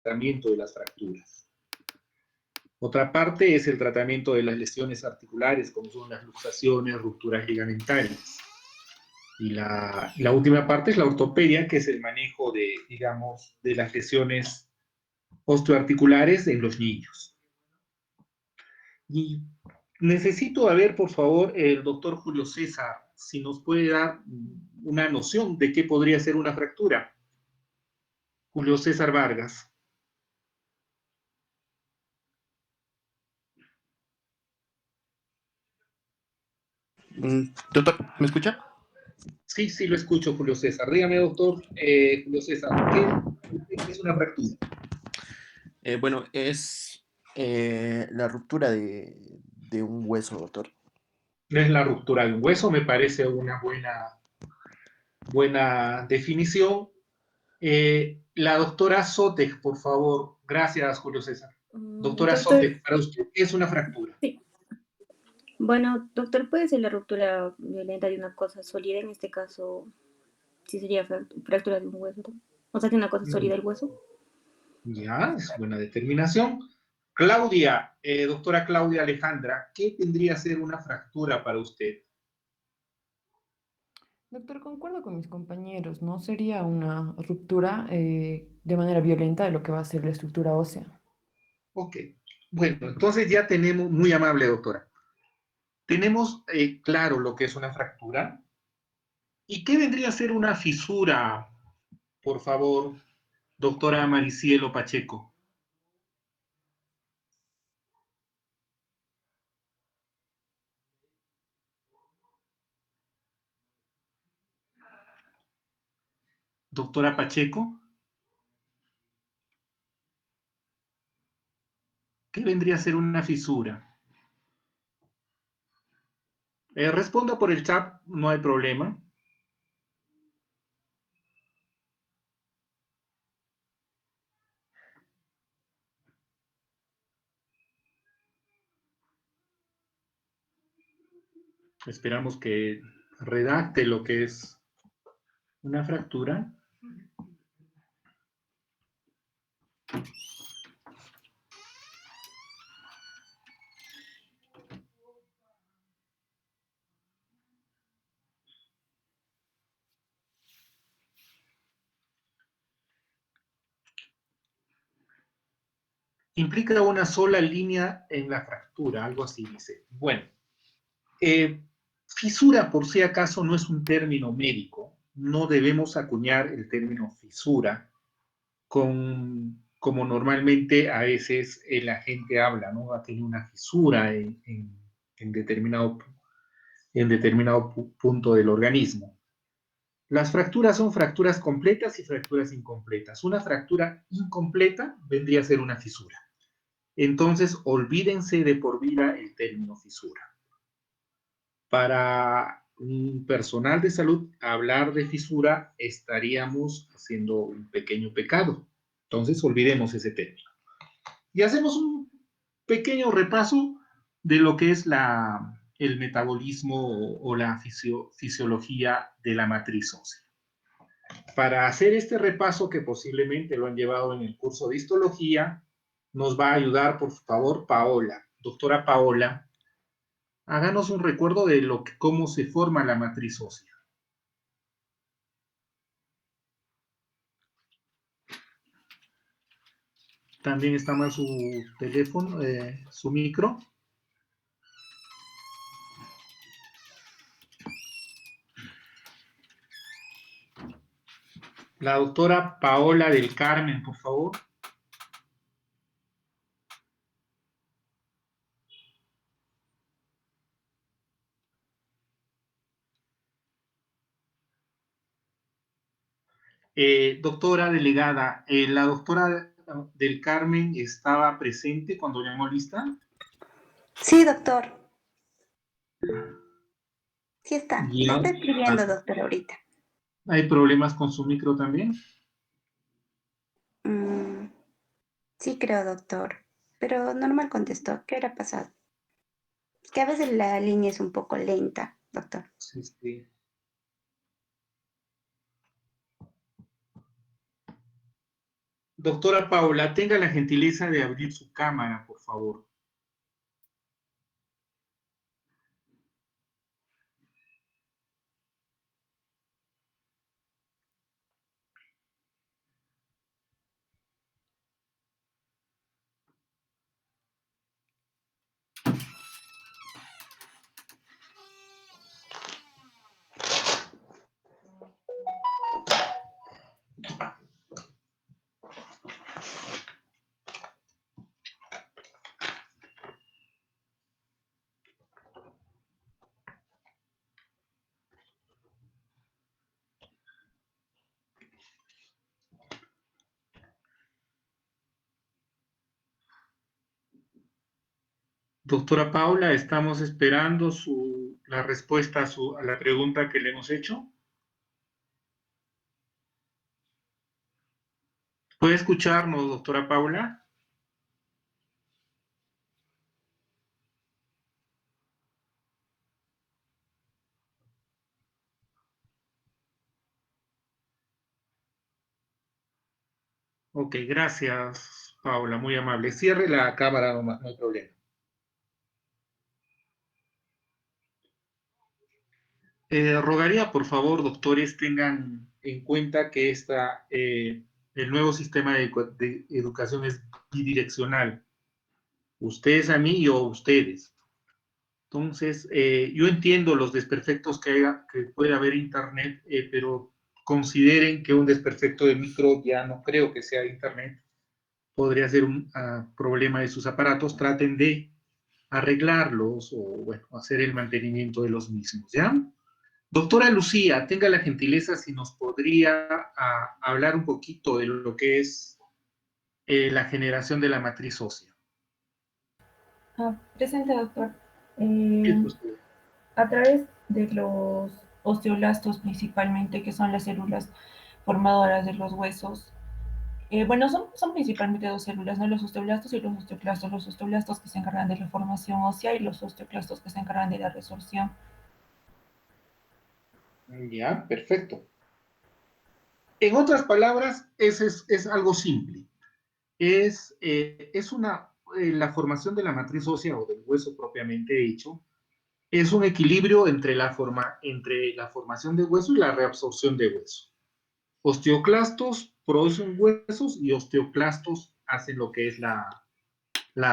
tratamiento de las fracturas. Otra parte es el tratamiento de las lesiones articulares, como son las luxaciones, rupturas ligamentarias. Y la última parte es la ortopedia, que es el manejo de, digamos, de las lesiones osteoarticulares en los niños. Y necesito, a ver, por favor, el doctor Julio César, si nos puede dar una noción de qué podría ser una fractura. Julio César Vargas. Doctor, ¿me escucha? Sí, sí, lo escucho, Julio César. Dígame, doctor Julio César, ¿qué es una fractura? Bueno, es la ruptura de un hueso, doctor. Es la ruptura de un hueso, me parece una buena definición. La doctora Sotek, por favor. Gracias, Julio César. Doctora Doctor, Sotek, para usted, ¿qué es una fractura? sí. Bueno, doctor, puede ser la ruptura violenta de una cosa sólida, en este caso, sí sería fractura de un hueso, ¿no? O sea, de una cosa sólida el hueso. Ya, es buena determinación. Claudia, doctora Claudia Alejandra, ¿qué tendría que ser una fractura para usted? Doctor, concuerdo con mis compañeros, ¿no? Sería una ruptura de manera violenta de lo que va a ser la estructura ósea. Ok. Bueno, entonces ya tenemos, muy amable doctora, tenemos claro lo que es una fractura. ¿Y qué vendría a ser una fisura, por favor, doctora Maricielo Pacheco? Doctora Pacheco, ¿qué vendría a ser una fisura? Responda por el chat, no hay problema. Esperamos que redacte lo que es una fractura. Implica una sola línea en la fractura, algo así dice. Bueno, fisura por si acaso no es un término médico, no debemos acuñar el término fisura como normalmente a veces la gente habla, ¿no? Ha tenido una fisura en determinado punto del organismo. Las fracturas son fracturas completas y fracturas incompletas. Una fractura incompleta vendría a ser una fisura. Entonces, olvídense de por vida el término fisura. Para un personal de salud, hablar de fisura estaríamos haciendo un pequeño pecado. Entonces, olvidemos ese término. Y hacemos un pequeño repaso de lo que es el metabolismo o la fisiología de la matriz ósea. Para hacer este repaso, que posiblemente lo han llevado en el curso de histología, nos va a ayudar, por favor, Paola. Doctora Paola, háganos un recuerdo de cómo se forma la matriz ósea. También está mal su teléfono, su micro. La doctora Paola del Carmen, por favor. Doctora delegada, ¿la doctora del Carmen estaba presente cuando llamó lista? Sí, doctor. Sí está. Le Ya. está escribiendo, doctor, ahorita. ¿Hay problemas con su micro también? Sí, creo, doctor. Pero normal contestó. ¿Qué habrá pasado? Es que a veces la línea es un poco lenta, doctor. Sí, sí. Doctora Paula, tenga la gentileza de abrir su cámara, por favor. Doctora Paula, estamos esperando la respuesta a la pregunta que le hemos hecho. ¿Puede escucharnos, doctora Paula? Ok, gracias, Paula, muy amable. Cierre la cámara nomás, no hay problema. Rogaría, por favor, doctores, tengan en cuenta que el nuevo sistema de educación es bidireccional. Ustedes a mí y yo a ustedes. Entonces, yo entiendo los desperfectos que puede haber en Internet, pero consideren que un desperfecto de micro ya no creo que sea Internet. Podría ser un problema de sus aparatos. Traten de arreglarlos o, bueno, hacer el mantenimiento de los mismos, ¿ya? Doctora Lucía, tenga la gentileza si nos podría hablar un poquito de lo que es la generación de la matriz ósea. Presente, doctor. Sí, Eh, pues, a través de los osteoblastos principalmente, que son las células formadoras de los huesos. Bueno, son principalmente dos células, ¿no? Los osteoblastos y los osteoclastos. Los osteoblastos que se encargan de la formación ósea y los osteoclastos que se encargan de la resorción. ya, perfecto. En otras palabras, es algo simple. La formación de la matriz ósea o del hueso propiamente dicho, es un equilibrio entre la formación de hueso y la reabsorción de hueso. Osteoclastos producen huesos y osteoclastos hacen lo que es la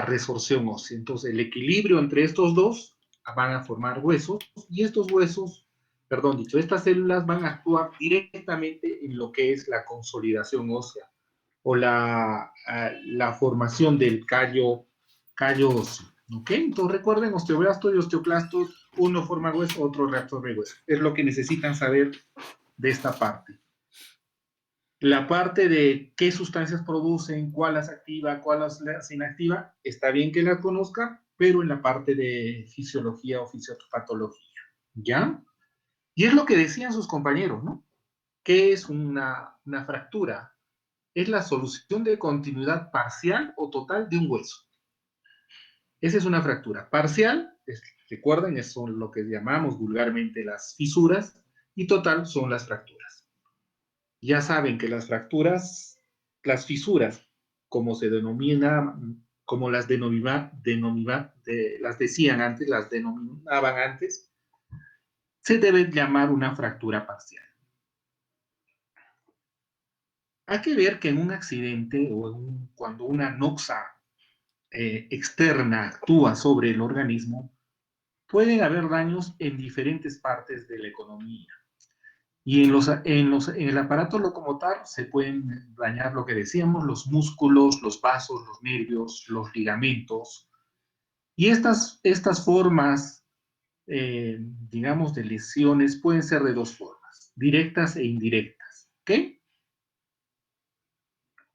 resorción ósea. Entonces, el equilibrio entre estos dos van a formar huesos y estos huesos, perdón dicho, estas células van a actuar directamente en lo que es la consolidación ósea o la formación del callo óseo. ¿Ok? Entonces recuerden, osteoblastos y osteoclastos, uno forma hueso, otro reabsorbe hueso. Es lo que necesitan saber de esta parte. La parte de qué sustancias producen, cuál las activa, cuál las inactiva, está bien que la conozca, pero en la parte de fisiología o fisiopatología, ¿ya? Y es lo que decían sus compañeros, ¿no? ¿Qué es una fractura? Es la solución de continuidad parcial o total de un hueso. Esa es una fractura. Parcial, recuerden, son lo que llamamos vulgarmente las fisuras, y total son las fracturas. Ya saben que las fisuras, como se denomina, como las denominaban antes, se debe llamar una fractura parcial. Hay que ver que en un accidente o cuando una noxa externa actúa sobre el organismo, pueden haber daños en diferentes partes de la economía. Y en el aparato locomotor se pueden dañar lo que decíamos, los músculos, los vasos, los nervios, los ligamentos. Y estas formas, digamos, de lesiones pueden ser de dos formas, directas e indirectas. ¿Ok?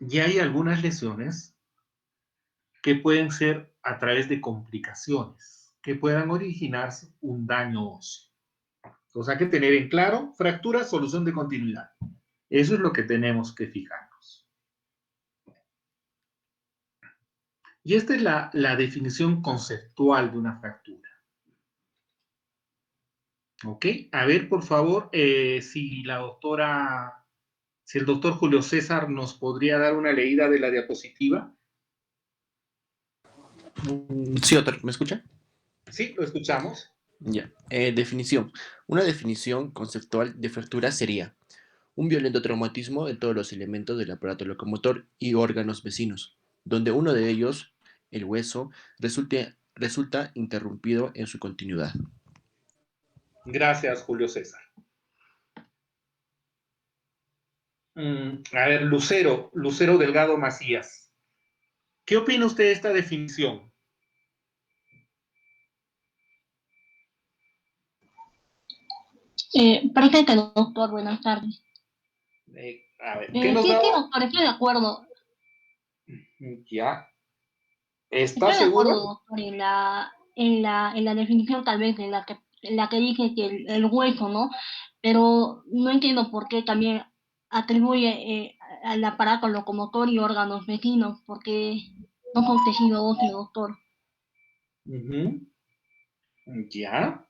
Y hay algunas lesiones que pueden ser a través de complicaciones, que puedan originarse un daño óseo. Entonces hay que tener en claro, fractura, solución de continuidad. Eso es lo que tenemos que fijarnos. Y esta es la definición conceptual de una fractura. ¿Ok? A ver, por favor, si Si el doctor Julio César nos podría dar una leída de la diapositiva. Sí, doctor, ¿me escucha? Sí, lo escuchamos. Ya. Definición. Una definición conceptual de fractura sería un violento traumatismo de todos los elementos del aparato locomotor y órganos vecinos, donde uno de ellos, el hueso, resulta interrumpido en su continuidad. Gracias, Julio César. A ver, Lucero Delgado Macías. ¿Qué opina usted de esta definición? Perfecto, doctor, buenas tardes. A ver, ¿qué nos Sí, da? sí, doctor, estoy de acuerdo. Ya. ¿Está Estoy de segura? acuerdo, doctor, en la definición tal vez en la que dije que el hueso, ¿no? Pero no entiendo por qué también atribuye al aparato locomotor y órganos vecinos, porque no son tejido óseo, doctor. Ujú. Ya.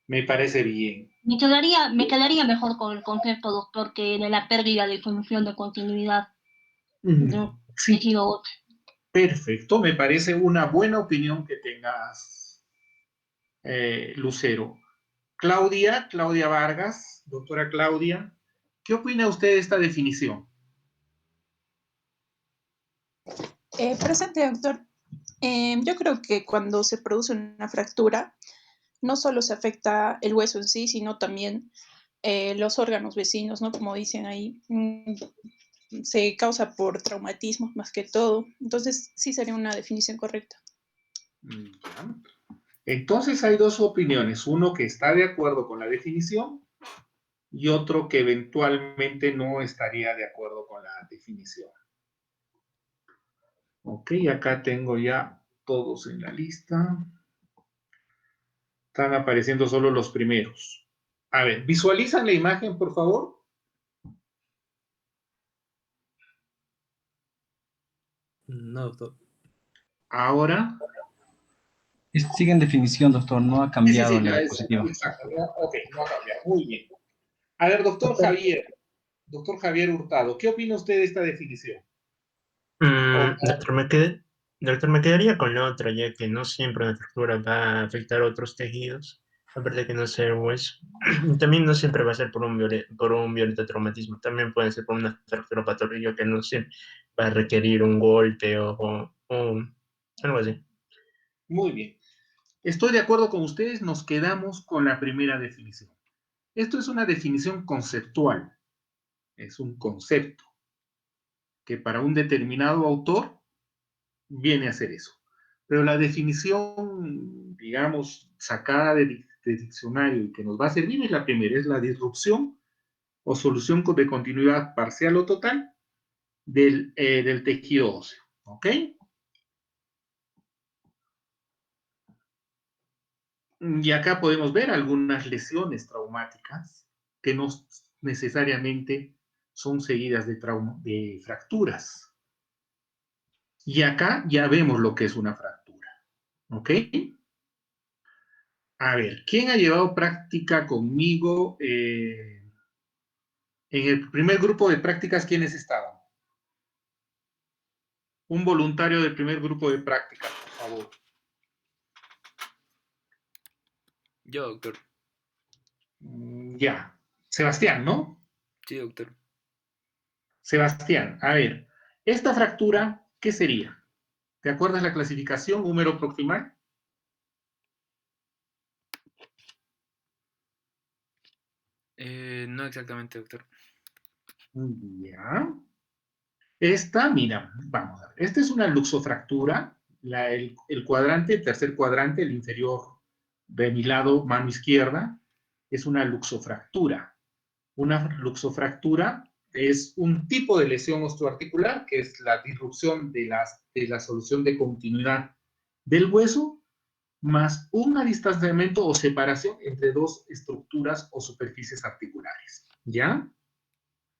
Me parece bien. Me quedaría mejor con el concepto, doctor, que de la pérdida de función de continuidad de un Sí, tejido óseo. perfecto. Me parece una buena opinión que tengas, Lucero. Claudia Vargas, doctora Claudia, ¿qué opina usted de esta definición? Presente, doctor. Yo creo que cuando se produce una fractura, no solo se afecta el hueso en sí, sino también los órganos vecinos, ¿no? Como dicen ahí, se causa por traumatismos más que todo. Entonces, sí sería una definición correcta. Ya. Entonces hay dos opiniones, uno que está de acuerdo con la definición y otro que eventualmente no estaría de acuerdo con la definición. Ok, acá tengo ya todos en la lista. Están apareciendo solo los primeros. A ver, ¿visualizan la imagen, por favor? No, doctor. Ahora. Sigue en definición, doctor, no ha cambiado la diapositiva. Exacto. Ok, no ha cambiado. Muy bien. A ver, doctor Javier Hurtado, ¿qué opina usted de esta definición? Doctor, me quedaría con la otra, ya que no siempre una fractura va a afectar a otros tejidos, aparte que no sea el hueso. También no siempre va a ser por un violento traumatismo, también puede ser por una fractura patológica que no siempre va a requerir un golpe o algo así. Muy bien. Estoy de acuerdo con ustedes, nos quedamos con la primera definición. Esto es una definición conceptual, es un concepto que para un determinado autor viene a ser eso. Pero la definición, digamos, sacada de diccionario y que nos va a servir es la primera, es la disrupción o solución de continuidad parcial o total del tejido óseo. ¿Ok? Y acá podemos ver algunas lesiones traumáticas que no necesariamente son seguidas de fracturas. Y acá ya vemos lo que es una fractura. ¿Ok? A ver, ¿quién ha llevado práctica conmigo? En el primer grupo de prácticas, ¿quiénes estaban? Un voluntario del primer grupo de prácticas, por favor. Yo, doctor. Ya. Sebastián, ¿no? Sí, doctor. Sebastián, a ver, esta fractura, ¿qué sería? ¿Te acuerdas la clasificación húmero proximal? No exactamente, doctor. Ya. Esta, mira, vamos a ver. Esta es una luxofractura. El cuadrante, el tercer cuadrante, el inferior de mi lado, mano izquierda, es una luxofractura. Una luxofractura es un tipo de lesión osteoarticular, que es la disrupción de la solución de continuidad del hueso, más un distanciamiento o separación entre dos estructuras o superficies articulares. ¿Ya?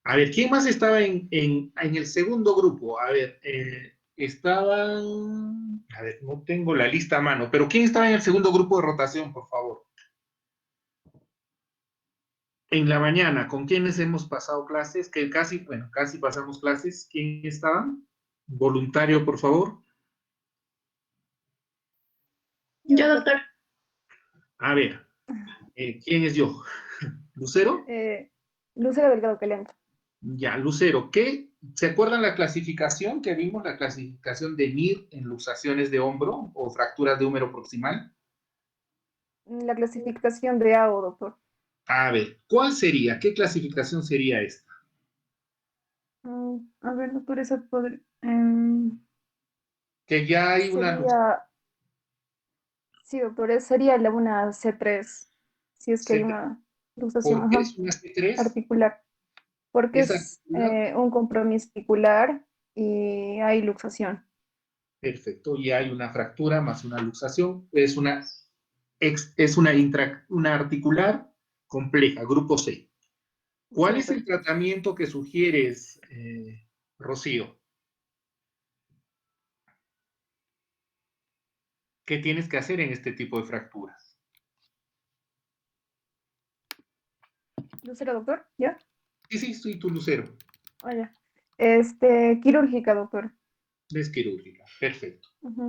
A ver, ¿quién más estaba en el segundo grupo? A ver, estaban... A ver, no tengo la lista a mano, pero ¿quién estaba en el segundo grupo de rotación, por favor? En la mañana, ¿con quiénes hemos pasado clases? Que casi, bueno, casi pasamos clases. ¿Quién estaba? Voluntario, por favor. Yo, doctor. A ver, ¿quién es yo? ¿Lucero? Lucero Delgado Calento. Ya, Lucero, ¿qué? ¿Se acuerdan la clasificación que vimos? La clasificación de MIR en luxaciones de hombro o fracturas de húmero proximal. La clasificación de AO, doctor. A ver, ¿cuál sería? ¿Qué clasificación sería esta? A ver, doctor, esa podría... Que ya hay una... sería... Sí, doctor, sería una C3, si es que hay una luxación ¿Por qué es una C3? articular. Porque ¿Es es articular? un compromiso articular y hay luxación. Perfecto, y hay una fractura más una luxación. Es una una articular compleja, grupo C. ¿Cuál Sí, es el tratamiento que sugieres, Rocío? ¿Qué tienes que hacer en este tipo de fracturas? ¿Lucero, doctor? ¿Ya? Sí, soy tu Lucero. Ah, ya. Quirúrgica, doctor. Es quirúrgica, perfecto. Ujú.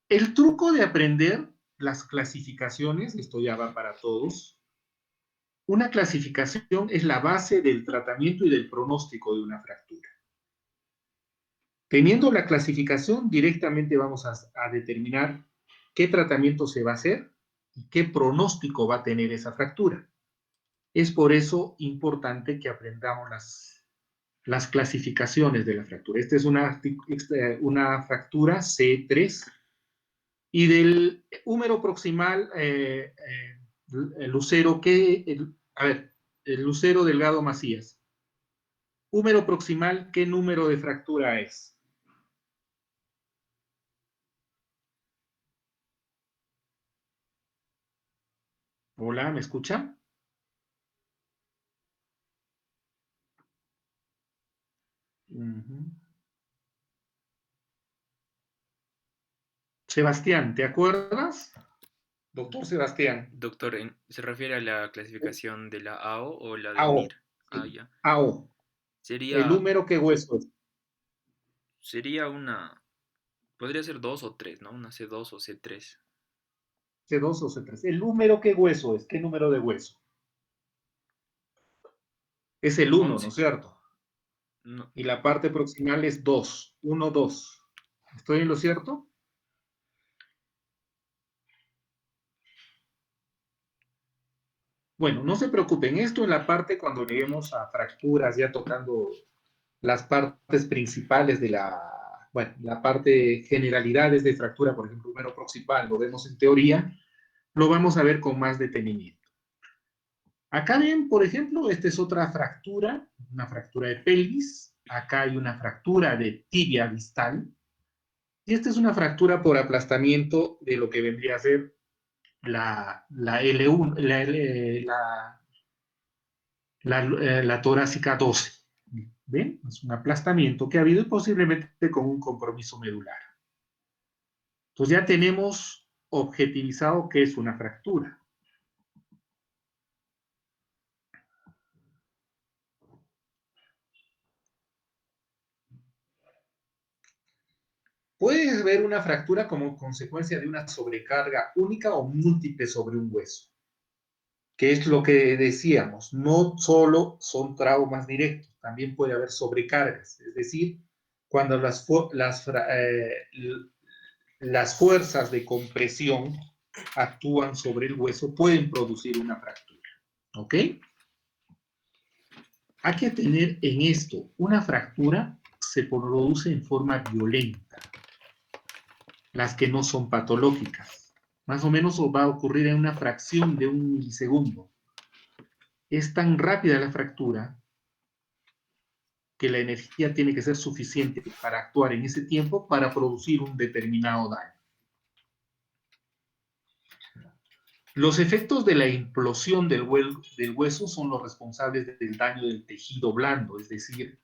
El truco de aprender las clasificaciones, esto ya va para todos. Una clasificación es la base del tratamiento y del pronóstico de una fractura. Teniendo la clasificación, directamente vamos a determinar qué tratamiento se va a hacer y qué pronóstico va a tener esa fractura. Es por eso importante que aprendamos las clasificaciones de la fractura. Esta es una fractura C3 y del húmero proximal, el Lucero, el Lucero Delgado Macías. Húmero proximal, ¿qué número de fractura es? Hola, ¿me escuchan? Sebastián, ¿te acuerdas? Doctor Sebastián. Doctor, ¿se refiere a la clasificación de la AO o la de AO. MIR? Ah, ya. AO. ¿El húmero qué hueso es? Sería una... Podría ser 2 o 3, ¿no? Una C2 o C3. C2 o C3. ¿El húmero qué hueso es? ¿Qué número de hueso? Es el 1, ¿no es cierto? No. Y la parte proximal es 2. 1, 2. ¿Estoy en lo cierto? Bueno, no se preocupen. Esto en la parte cuando lleguemos a fracturas, ya tocando las partes principales de la parte generalidades de fractura, por ejemplo, húmero proximal, lo vemos en teoría, lo vamos a ver con más detenimiento. Acá ven, por ejemplo, esta es otra fractura, una fractura de pelvis. Acá hay una fractura de tibia distal. Y esta es una fractura por aplastamiento de lo que vendría a ser la L1, la torácica 12. ¿Ven? Es un aplastamiento que ha habido y posiblemente con un compromiso medular. Entonces ya tenemos objetivizado qué es una fractura. Puedes ver una fractura como consecuencia de una sobrecarga única o múltiple sobre un hueso, que es lo que decíamos, no solo son traumas directos, también puede haber sobrecargas, es decir, cuando las fuerzas de compresión actúan sobre el hueso, pueden producir una fractura, ¿ok? Hay que tener en esto, una fractura se produce en forma violenta, las que no son patológicas. Más o menos va a ocurrir en una fracción de un milisegundo. Es tan rápida la fractura que la energía tiene que ser suficiente para actuar en ese tiempo para producir un determinado daño. Los efectos de la implosión del hueso son los responsables del daño del tejido blando, es decir,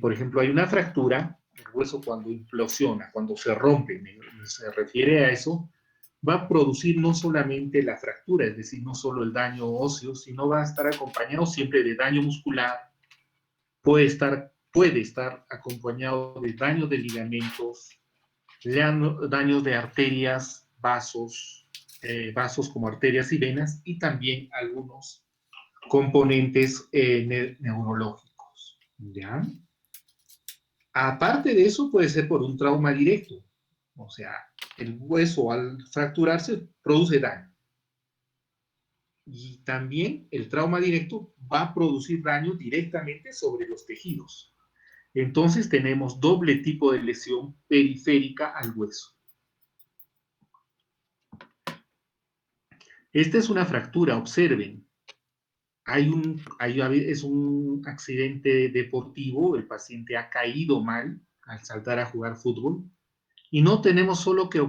por ejemplo, hay una fractura, el hueso cuando implosiona, cuando se rompe, se refiere a eso, va a producir no solamente la fractura, es decir, no solo el daño óseo, sino va a estar acompañado siempre de daño muscular, puede estar acompañado de daño de ligamentos, daños de arterias, vasos como arterias y venas, y también algunos componentes neurológicos, ¿ya? Aparte de eso, puede ser por un trauma directo, o sea, el hueso al fracturarse produce daño. Y también el trauma directo va a producir daño directamente sobre los tejidos. Entonces tenemos doble tipo de lesión periférica al hueso. Esta es una fractura, observen. Es un accidente deportivo, el paciente ha caído mal al saltar a jugar fútbol, y no tenemos solo que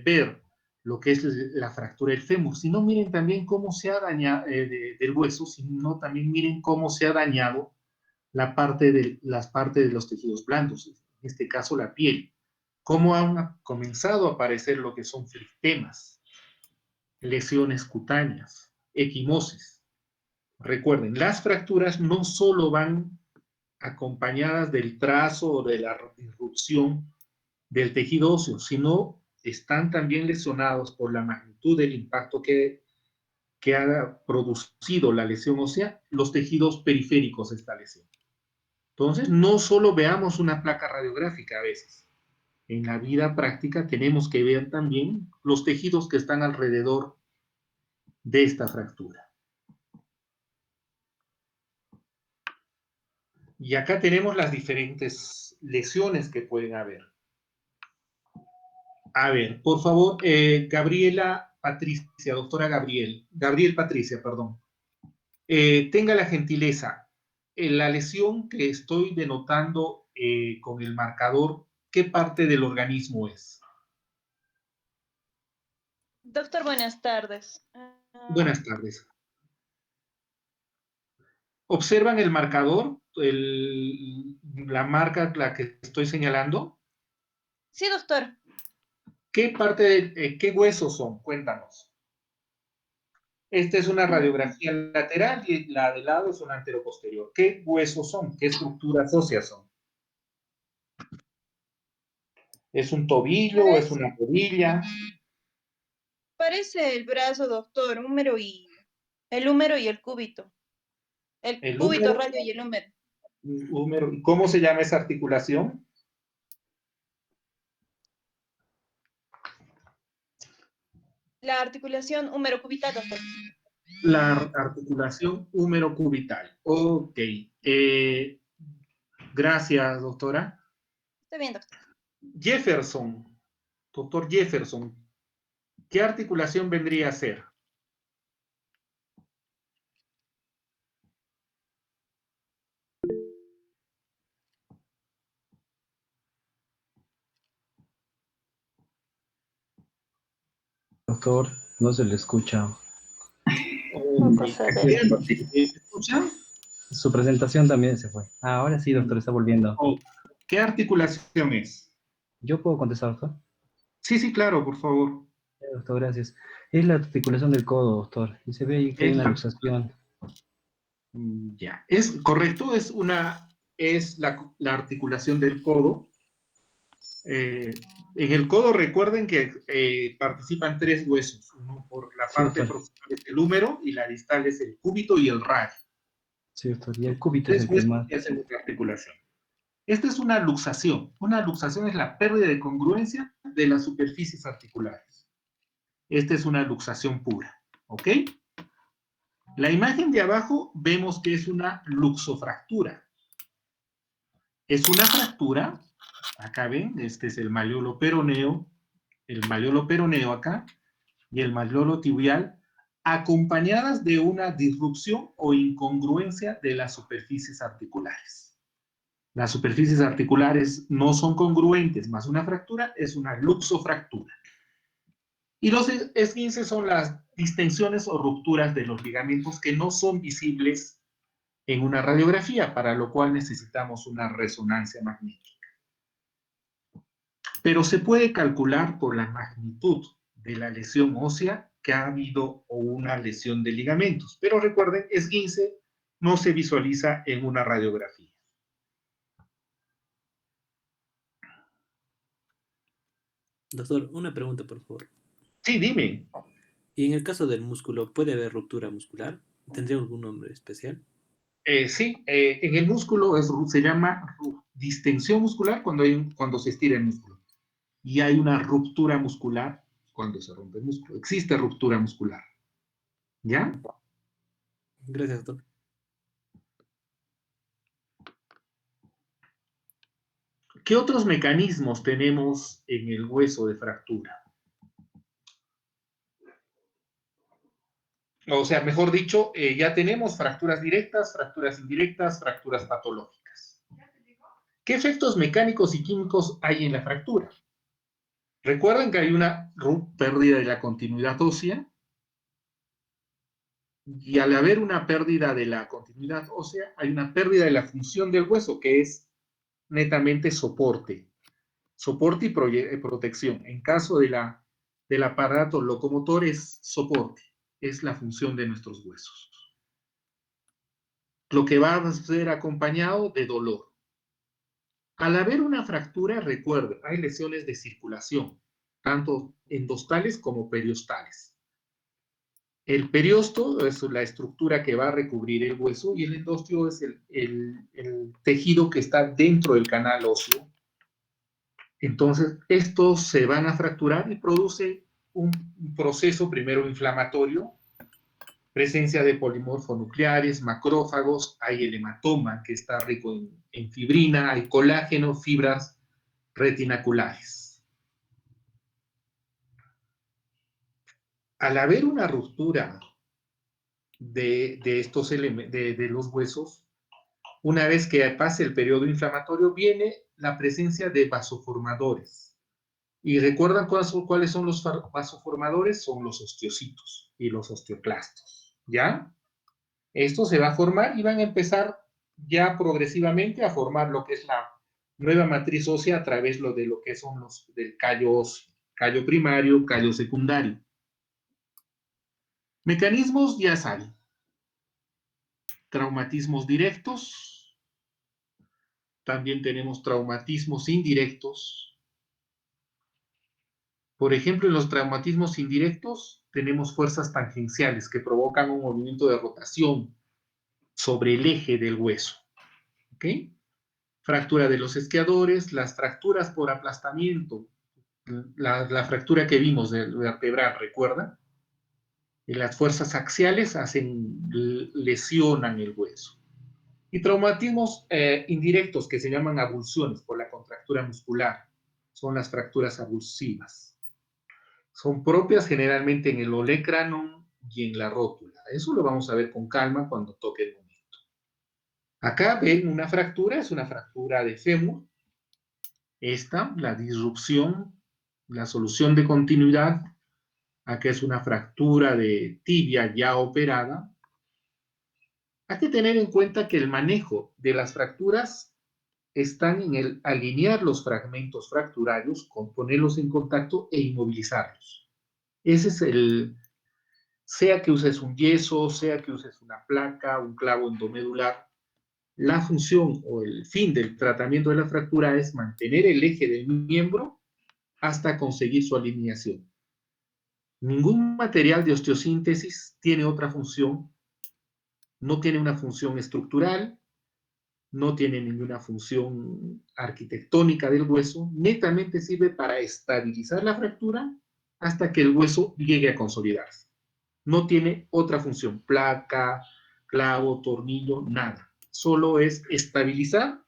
ver lo que es la fractura del fémur, sino miren también cómo se ha dañado del hueso, sino también miren cómo se ha dañado las partes de los tejidos blandos, en este caso la piel, cómo han comenzado a aparecer lo que son frictemas, lesiones cutáneas, equimosis. Recuerden, las fracturas no solo van acompañadas del trazo o de la disrupción del tejido óseo, sino están también lesionados por la magnitud del impacto que ha producido la lesión ósea, los tejidos periféricos de esta lesión. Entonces, no solo veamos una placa radiográfica a veces. En la vida práctica tenemos que ver también los tejidos que están alrededor de esta fractura. Y acá tenemos las diferentes lesiones que pueden haber. A ver, por favor, Gabriel Patricia, perdón. Tenga la gentileza, la lesión que estoy denotando con el marcador, ¿qué parte del organismo es? Doctor, buenas tardes. Buenas tardes. ¿Observan el marcador, la marca la que estoy señalando? Sí, doctor. ¿Qué qué huesos son? Cuéntanos. Esta es una radiografía lateral y la de lado es una anteroposterior. ¿Qué huesos son? ¿Qué estructuras óseas son? ¿Es un tobillo? ¿Es una rodilla? Parece el brazo, doctor, el húmero y el cúbito. El cúbito, húmero, radio y el húmero. ¿Cómo se llama esa articulación? La articulación húmero-cubital, doctor. La articulación húmero-cubital. Ok. Gracias, doctora. Está bien, doctor. Doctor Jefferson, ¿qué articulación vendría a ser? Doctor, no se le escucha. ¿Se escucha? Su presentación también se fue. Ahora sí, doctor, está volviendo. ¿Qué articulación es? ¿Yo puedo contestar, doctor? Sí, sí, claro, por favor. Doctor, gracias. Es la articulación del codo, doctor. Y se ve ahí que hay una luxación. Ya, es correcto, es la articulación del codo. En el codo recuerden que participan tres huesos, uno por la parte proximal es el húmero y la distal es el cúbito y el radio. Sí, doctor, y el cúbito es el que más... la articulación. Esta es una luxación. Una luxación es la pérdida de congruencia de las superficies articulares. Esta es una luxación pura, ¿ok? La imagen de abajo vemos que es una luxofractura. Es una fractura, acá ven, este es el malleolo peroneo acá, y el malleolo tibial, acompañadas de una disrupción o incongruencia de las superficies articulares. Las superficies articulares no son congruentes, más una fractura es una luxofractura. Y los esguinces son las distensiones o rupturas de los ligamentos que no son visibles en una radiografía, para lo cual necesitamos una resonancia magnética. Pero se puede calcular por la magnitud de la lesión ósea que ha habido una lesión de ligamentos. Pero recuerden, esguince no se visualiza en una radiografía. Doctor, una pregunta, por favor. Sí, dime. ¿Y en el caso del músculo, puede haber ruptura muscular? ¿Tendría algún nombre especial? Sí, en el músculo se llama distensión muscular cuando se estira el músculo. Y hay una ruptura muscular cuando se rompe el músculo. Existe ruptura muscular. ¿Ya? Gracias, doctor. ¿Qué otros mecanismos tenemos en el hueso de fractura? O sea, mejor dicho, ya tenemos fracturas directas, fracturas indirectas, fracturas patológicas. ¿Qué efectos mecánicos y químicos hay en la fractura? Recuerden que hay una pérdida de la continuidad ósea, y al haber una pérdida de la continuidad ósea, hay una pérdida de la función del hueso, que es netamente soporte. Soporte y protección. En caso del aparato locomotor es soporte, es la función de nuestros huesos. Lo que va a ser acompañado de dolor. Al haber una fractura, recuerden, hay lesiones de circulación, tanto endostales como periostales. El periosto es la estructura que va a recubrir el hueso y el endostio es el tejido que está dentro del canal óseo. Entonces, estos se van a fracturar y produce un proceso primero inflamatorio, presencia de polimorfonucleares, macrófagos, hay el hematoma que está rico en fibrina, hay colágeno, fibras retinaculares. Al haber una ruptura de los huesos, una vez que pase el periodo inflamatorio, viene la presencia de vasoformadores. ¿Y recuerdan cuáles son los vasoformadores? Son los osteocitos y los osteoclastos, ¿ya? Esto se va a formar y van a empezar ya progresivamente a formar lo que es la nueva matriz ósea a través de lo que son los del callo óseo, callo primario, callo secundario. Mecanismos ya saben. Traumatismos directos. También tenemos traumatismos indirectos. Por ejemplo, en los traumatismos indirectos tenemos fuerzas tangenciales que provocan un movimiento de rotación sobre el eje del hueso. ¿Ok? Fractura de los isquiadores, las fracturas por aplastamiento, la fractura que vimos del vertebral, ¿recuerdan? Y las fuerzas axiales lesionan el hueso. Y traumatismos indirectos que se llaman avulsiones por la contractura muscular, son las fracturas avulsivas. Son propias generalmente en el olecranon y en la rótula. Eso lo vamos a ver con calma cuando toque el momento. Acá ven una fractura, es una fractura de fémur. Esta, la disrupción, la solución de continuidad. Acá es una fractura de tibia ya operada. Hay que tener en cuenta que el manejo de las fracturas están en el alinear los fragmentos fracturarios, con ponerlos en contacto e inmovilizarlos. Ese es sea que uses un yeso, sea que uses una placa, un clavo endomedular, la función o el fin del tratamiento de la fractura es mantener el eje del miembro hasta conseguir su alineación. Ningún material de osteosíntesis tiene otra función, no tiene una función estructural, no tiene ninguna función arquitectónica del hueso, netamente sirve para estabilizar la fractura hasta que el hueso llegue a consolidarse. No tiene otra función, placa, clavo, tornillo, nada. Solo es estabilizar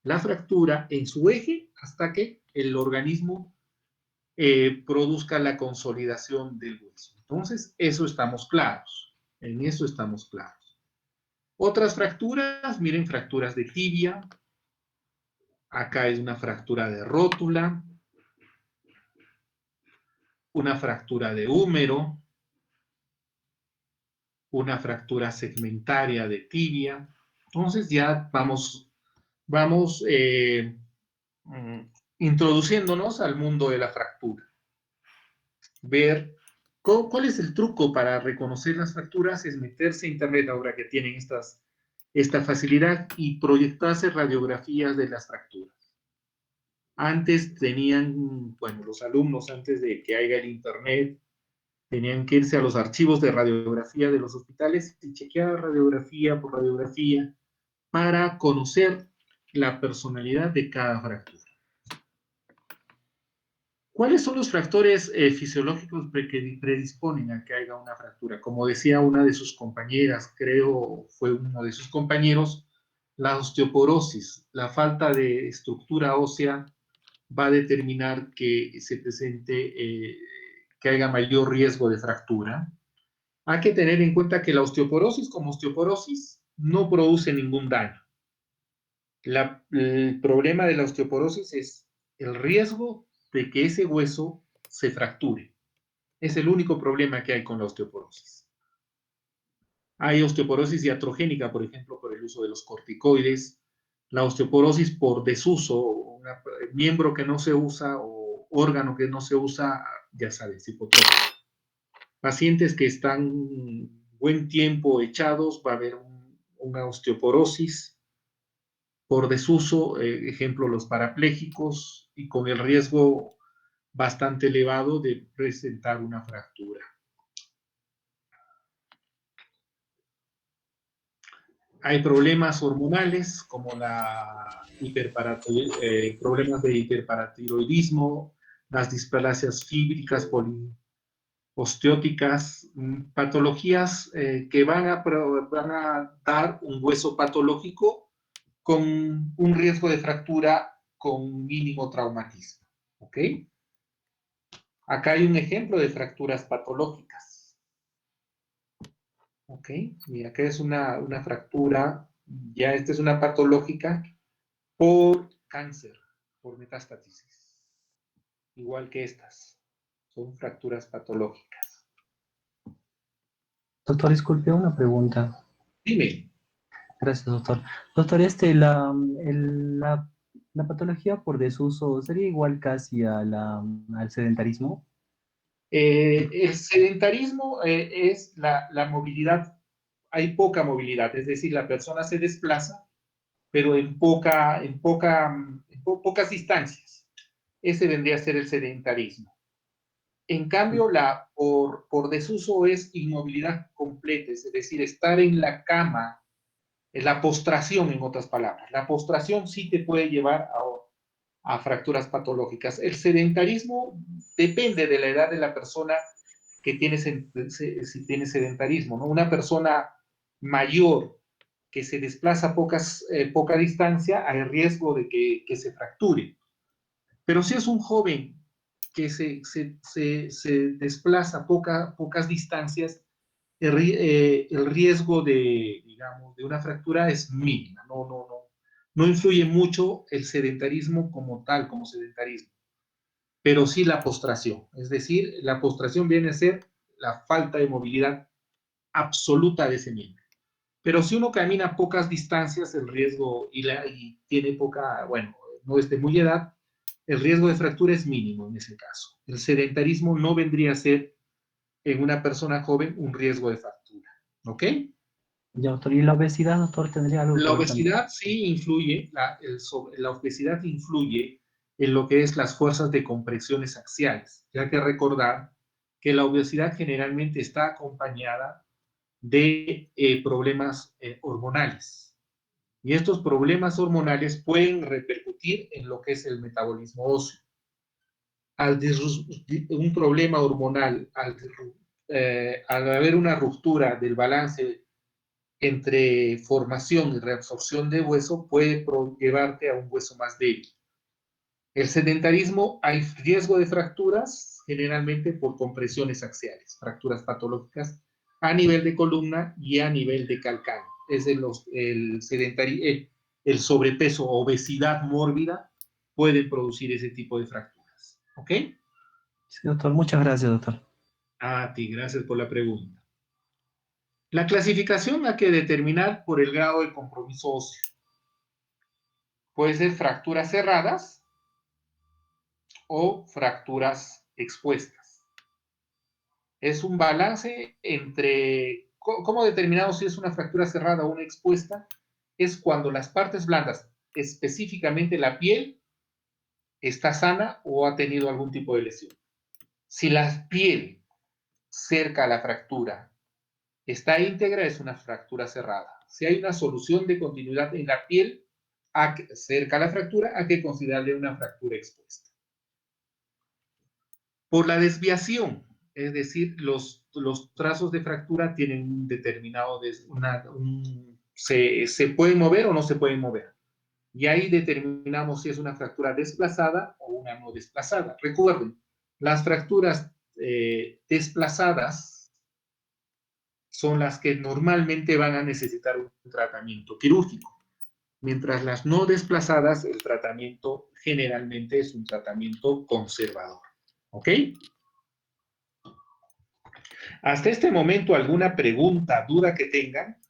la fractura en su eje hasta que el organismo produzca la consolidación del hueso. Entonces, eso estamos claros. En eso estamos claros. Otras fracturas, miren, fracturas de tibia. Acá es una fractura de rótula. Una fractura de húmero. Una fractura segmentaria de tibia. Entonces ya vamos introduciéndonos al mundo de la fractura. ver cuál es el truco para reconocer las fracturas, es meterse a internet ahora que tienen esta facilidad y proyectarse radiografías de las fracturas. Antes tenían, bueno, los alumnos antes de que haya el internet, tenían que irse a los archivos de radiografía de los hospitales y chequear radiografía por radiografía para conocer la personalidad de cada fractura. ¿Cuáles son los factores fisiológicos que predisponen a que haya una fractura? Como decía una de sus compañeras, creo fue uno de sus compañeros, la osteoporosis, la falta de estructura ósea va a determinar que se presente, que haya mayor riesgo de fractura. Hay que tener en cuenta que la osteoporosis como osteoporosis no produce ningún daño. El problema de la osteoporosis es el riesgo de que ese hueso se fracture. Es el único problema que hay con la osteoporosis. Hay osteoporosis iatrogénica, por ejemplo, por el uso de los corticoides, la osteoporosis por desuso, un miembro que no se usa o órgano que no se usa, ya sabes, hipotrófico. Pacientes que están buen tiempo echados, va a haber una osteoporosis por desuso, ejemplo, los parapléjicos, y con el riesgo bastante elevado de presentar una fractura. Hay problemas hormonales como problemas de hiperparatiroidismo, las displasias fíbricas poliosteóticas, patologías que van a dar un hueso patológico con un riesgo de fractura con mínimo traumatismo. ¿Ok? Acá hay un ejemplo de fracturas patológicas. ¿Ok? Y acá es una fractura, ya esta es una patológica por cáncer, por metástasis. Igual que estas. Son fracturas patológicas. Doctor, disculpe una pregunta. Dime. Gracias, doctor. Doctor, la patología por desuso sería igual casi al sedentarismo. El sedentarismo es la movilidad, hay poca movilidad, es decir, la persona se desplaza, pero en pocas distancias. Ese vendría a ser el sedentarismo. En cambio, por desuso es inmovilidad completa, es decir, estar en la cama, la postración, en otras palabras. La postración sí te puede llevar a fracturas patológicas. El sedentarismo depende de la edad de la persona que tiene, si tiene sedentarismo, ¿no? Una persona mayor que se desplaza poca distancia, hay riesgo de que se fracture. Pero si es un joven que se desplaza pocas distancias, el riesgo digamos, de una fractura es mínima. No influye mucho el sedentarismo como tal, como sedentarismo, pero sí la postración. Es decir, la postración viene a ser la falta de movilidad absoluta de ese miembro. Pero si uno camina pocas distancias, el riesgo y tiene bueno, no es de muy edad, el riesgo de fractura es mínimo en ese caso. El sedentarismo no vendría a ser en una persona joven un riesgo de fractura. ¿Ok? Ya, doctor. ¿Y la obesidad, doctor, tendría algo que La ver también? obesidad sí influye, la obesidad influye en lo que es las fuerzas de compresiones axiales. Ya que recordar que la obesidad generalmente está acompañada de problemas hormonales. Y estos problemas hormonales pueden repercutir en lo que es el metabolismo óseo. Un problema hormonal, al haber una ruptura del balance entre formación y reabsorción de hueso, puede llevarte a un hueso más débil. El sedentarismo, hay riesgo de fracturas, generalmente por compresiones axiales, fracturas patológicas a nivel de columna y a nivel de calcáneo. Es el sobrepeso, obesidad mórbida, puede producir ese tipo de fracturas. ¿Ok? Sí, doctor. Muchas gracias, doctor. A ti, gracias por la pregunta. La clasificación hay que determinar por el grado de compromiso óseo. Puede ser fracturas cerradas o fracturas expuestas. Es un balance entre, ¿cómo determinamos si es una fractura cerrada o una expuesta? Es cuando las partes blandas, específicamente la piel, está sana o ha tenido algún tipo de lesión. Si la piel cerca a la fractura está íntegra, es una fractura cerrada. Si hay una solución de continuidad en la piel cerca a la fractura, hay que considerarle una fractura expuesta. Por la desviación, es decir, los trazos de fractura tienen un determinado, se pueden mover o no se pueden mover. Y ahí determinamos si es una fractura desplazada o una no desplazada. Recuerden, las fracturas desplazadas son las que normalmente van a necesitar un tratamiento quirúrgico, mientras las no desplazadas, el tratamiento generalmente es un tratamiento conservador. ¿Ok? Hasta este momento, ¿alguna pregunta, duda que tengan?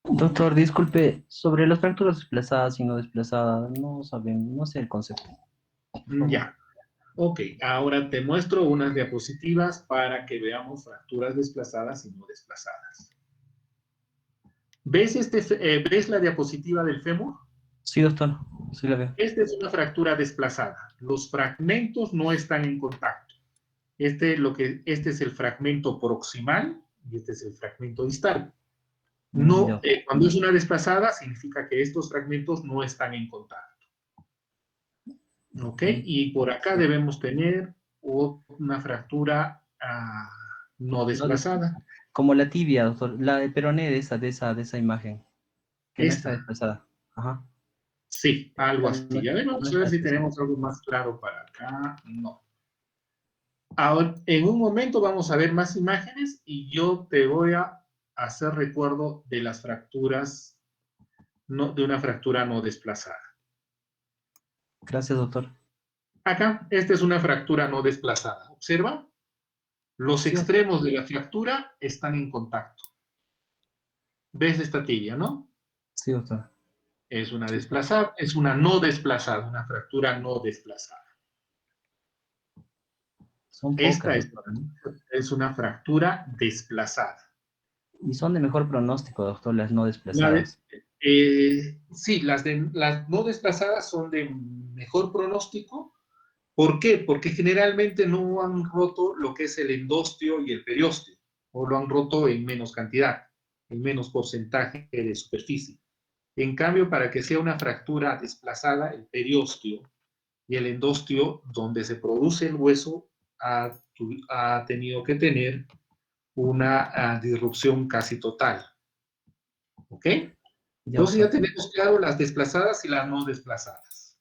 Doctor, disculpe, sobre las fracturas desplazadas y no desplazadas, no sé el concepto. Ya. Ok, ahora te muestro unas diapositivas para que veamos fracturas desplazadas y no desplazadas. ¿Ves la diapositiva del fémur? Sí, doctor, sí la veo. Esta es una fractura desplazada. Los fragmentos no están en contacto. Este es el fragmento proximal y este es el fragmento distal. No, cuando es una desplazada, significa que estos fragmentos no están en contacto. ¿Ok? Y por acá debemos tener una fractura no desplazada. Como la tibia, doctor, la de peroné de esa imagen, que no está desplazada. Ajá. Sí, algo así. A ver, vamos a ver si desplazada. tenemos algo más claro para acá. No. Ahora, en un momento vamos a ver más imágenes y yo te voy a hacer recuerdo de las fracturas, de una fractura no desplazada. Gracias, doctor. Acá, esta es una fractura no desplazada. Observa, los extremos de la fractura están en contacto. ¿Ves esta tibia, no? Sí, doctor. Es una desplazada, es una no desplazada, una fractura no desplazada. Son pocas, Esta es una fractura desplazada. Y son de mejor pronóstico, doctor, las no desplazadas. Sí, las no desplazadas son de mejor pronóstico. ¿Por qué? Porque generalmente no han roto lo que es el endostio y el periostio, o lo han roto en menos cantidad, en menos porcentaje de superficie. En cambio, para que sea una fractura desplazada, el periostio y el endostio, donde se produce el hueso, ha tenido que tener una disrupción casi total. ¿Ok? Entonces ya tenemos claro las desplazadas y las no desplazadas.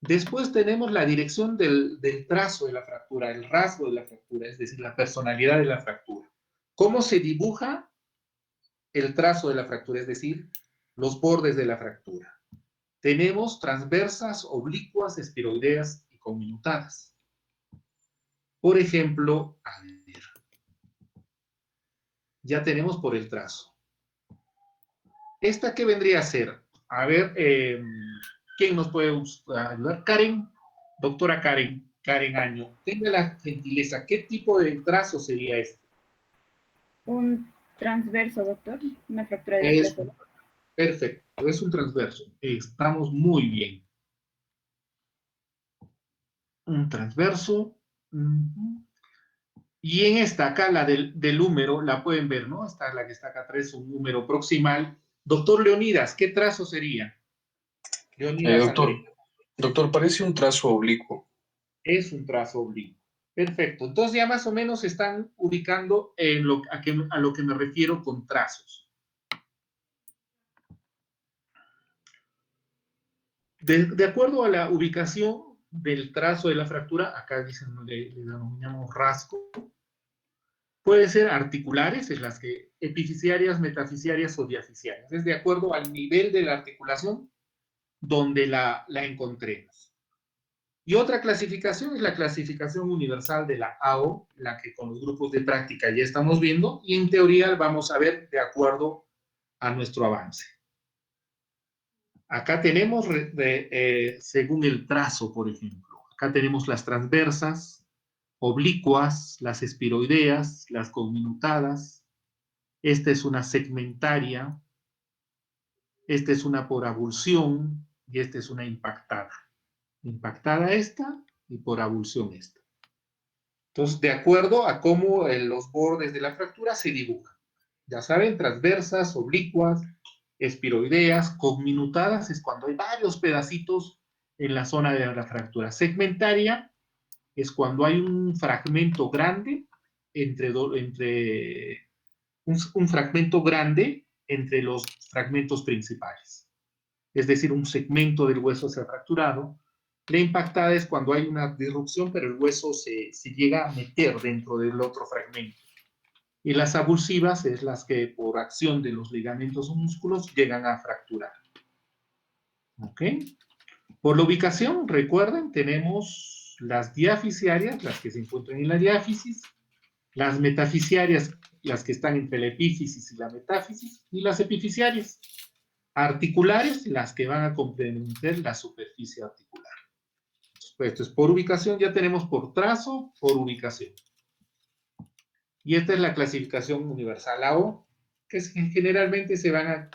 Después tenemos la dirección del trazo de la fractura, el rasgo de la fractura, es decir, la personalidad de la fractura. ¿Cómo se dibuja el trazo de la fractura? Es decir, los bordes de la fractura. Tenemos transversas, oblicuas, espiroideas y conminutadas. Por ejemplo, a ver, ya tenemos por el trazo. ¿Esta qué vendría a ser? A ver, ¿quién nos puede ayudar? Karen, doctora Karen Año, tenga la gentileza, ¿qué tipo de trazo sería este? Un transverso, doctor, una fractura de trazo. Perfecto, es un transverso. Estamos muy bien. Un transverso. Y en esta, acá, la del húmero, la pueden ver, ¿no? Esta, la que está acá atrás, un húmero proximal. Doctor Leonidas, ¿qué trazo sería? Leonidas doctor, parece un trazo oblicuo. Es un trazo oblicuo. Perfecto. Entonces ya más o menos se están ubicando en a lo que me refiero con trazos. De acuerdo a la ubicación del trazo de la fractura, acá dicen, le denominamos rasgo, puede ser articulares, es las que epifisiarias, metafisiarias o diafisiarias. Es de acuerdo al nivel de la articulación donde la encontremos. Y otra clasificación es la clasificación universal de la AO, la que con los grupos de práctica ya estamos viendo, y en teoría vamos a ver de acuerdo a nuestro avance. Acá tenemos, según el trazo, por ejemplo, acá tenemos las transversas, oblicuas, las espiroideas, las conminutadas. Esta es una segmentaria. Esta es una por avulsión y esta es una impactada. Impactada esta y por avulsión esta. Entonces, de acuerdo a cómo los bordes de la fractura se dibujan. Ya saben, transversas, oblicuas, espiroideas, conminutadas es cuando hay varios pedacitos en la zona de la fractura. Segmentaria es cuando hay un fragmento grande un fragmento grande entre los fragmentos principales. Es decir, un segmento del hueso se ha fracturado. La impactada es cuando hay una disrupción, pero el hueso se llega a meter dentro del otro fragmento. Y las avulsivas es las que por acción de los ligamentos o músculos llegan a fracturar. ¿Ok? Por la ubicación, recuerden, tenemos las diafisiarias, las que se encuentran en la diáfisis, las metafisiarias, las que están entre la epífisis y la metáfisis, y las epifisiarias. Articulares, las que van a comprender la superficie articular. Pues esto es por ubicación, ya tenemos por trazo, por ubicación. Y esta es la clasificación universal AO, que generalmente se van a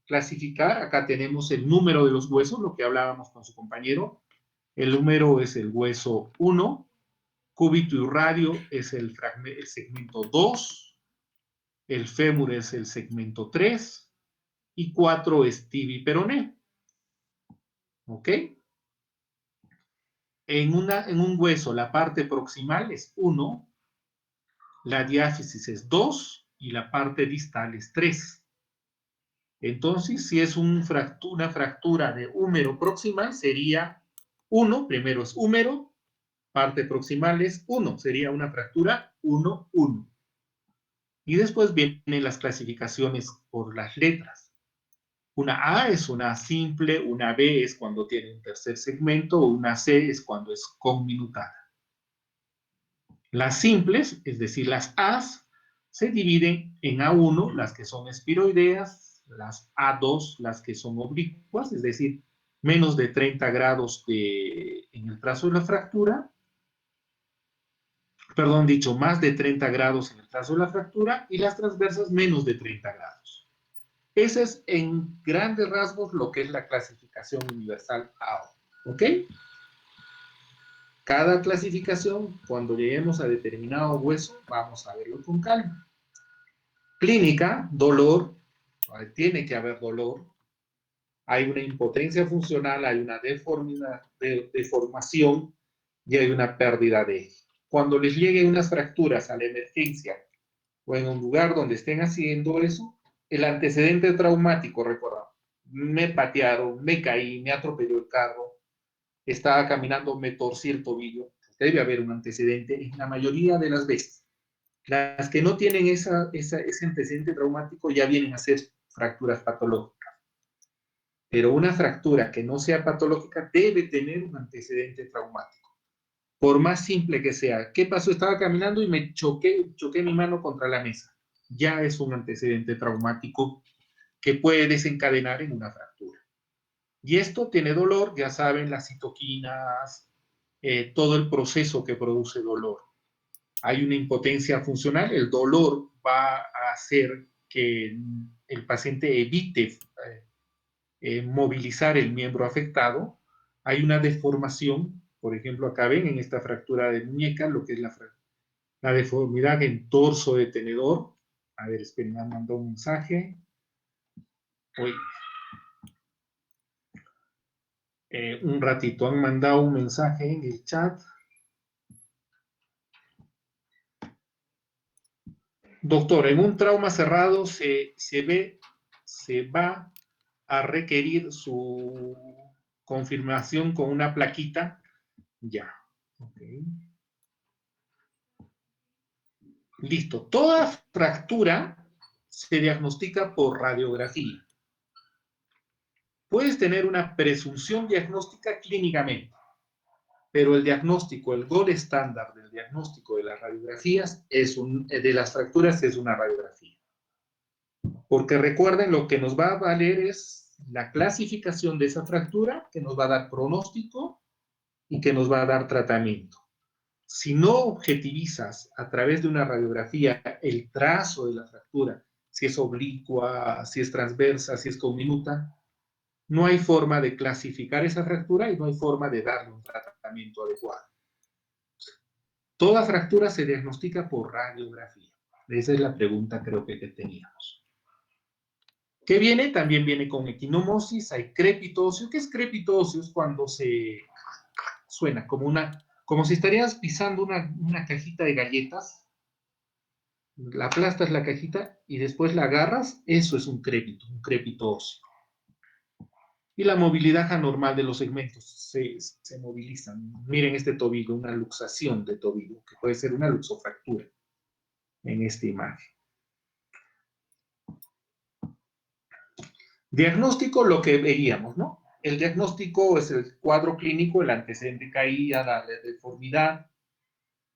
clasificar. Acá tenemos el número de los huesos, lo que hablábamos con su compañero. El número es el hueso 1, cúbito y radio es el segmento 2, el fémur es el segmento 3, y 4 es tibia y peroné. ¿Ok? En un hueso, la parte proximal es 1, la diáfisis es 2 y la parte distal es 3. Entonces, si es una fractura de húmero proximal, sería 1, primero es húmero, parte proximal es 1, sería una fractura 1, 1. Y después vienen las clasificaciones por las letras. Una A es una simple, una B es cuando tiene un tercer segmento, una C es cuando es conminutada. Las simples, es decir, las A's, se dividen en A1, las que son espiroideas, las A2, las que son oblicuas, es decir, menos de 30 grados en el trazo de la fractura, perdón, dicho, más de 30 grados en el trazo de la fractura, y las transversas menos de 30 grados. Ese es en grandes rasgos lo que es la clasificación universal AO. ¿Ok? Cada clasificación, cuando lleguemos a determinado hueso, vamos a verlo con calma. Clínica, dolor, tiene que haber dolor. Hay una impotencia funcional, hay una deformación y hay una pérdida de eje. Cuando les lleguen unas fracturas a la emergencia o en un lugar donde estén haciendo eso, el antecedente traumático, recuerda, me patearon, me caí, me atropelló el carro, estaba caminando, me torcí el tobillo. Debe haber un antecedente en la mayoría de las veces. Las que no tienen ese antecedente traumático ya vienen a ser fracturas patológicas. Pero una fractura que no sea patológica debe tener un antecedente traumático. Por más simple que sea. ¿Qué pasó? Estaba caminando y me choqué mi mano contra la mesa. Ya es un antecedente traumático que puede desencadenar en una fractura. Y esto tiene dolor, ya saben, las citoquinas, todo el proceso que produce dolor. Hay una impotencia funcional, el dolor va a hacer que el paciente evite movilizar el miembro afectado. Hay una deformación, por ejemplo, acá ven en esta fractura de muñeca, lo que es la deformidad en torso de tenedor. A ver, esperen, me han mandado un mensaje. Un ratito, han mandado un mensaje en el chat. Doctor, en un trauma cerrado se va a requerir su confirmación con una plaquita. Ya. Okay. Listo. Toda fractura se diagnostica por radiografía. Puedes tener una presunción diagnóstica clínicamente, pero el diagnóstico, el gold estándar del diagnóstico de las radiografías, de las fracturas, es una radiografía. Porque recuerden, lo que nos va a valer es la clasificación de esa fractura, que nos va a dar pronóstico y que nos va a dar tratamiento. Si no objetivizas a través de una radiografía el trazo de la fractura, si es oblicua, si es transversa, si es conminuta, no hay forma de clasificar esa fractura y no hay forma de darle un tratamiento adecuado. Toda fractura se diagnostica por radiografía. Esa es la pregunta creo que teníamos. ¿Qué viene? También viene con equinomosis, hay crépito óseo. ¿Qué es crépito óseo? Es cuando se suena como si estarías pisando una cajita de galletas, la aplastas la cajita y después la agarras, eso es un crépito óseo. Y la movilidad anormal de los segmentos se movilizan. Miren este tobillo, una luxación de tobillo, que puede ser una luxofractura en esta imagen. Diagnóstico, lo que veíamos, ¿no? El diagnóstico es el cuadro clínico, el antecedente de caída, la deformidad,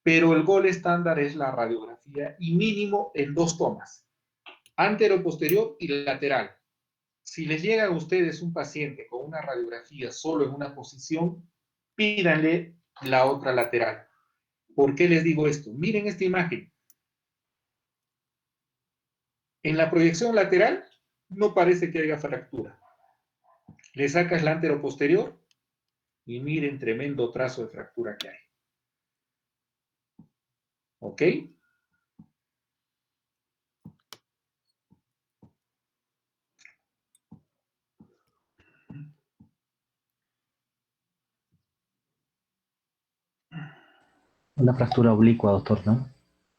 pero el gol estándar es la radiografía y mínimo en 2 tomas, antero-posterior y lateral. Si les llega a ustedes un paciente con una radiografía solo en una posición, pídanle la otra lateral. ¿Por qué les digo esto? Miren esta imagen. En la proyección lateral no parece que haya fractura. Le sacas la antero-posterior y miren tremendo trazo de fractura que hay. ¿Ok? Una fractura oblicua, doctor, ¿no?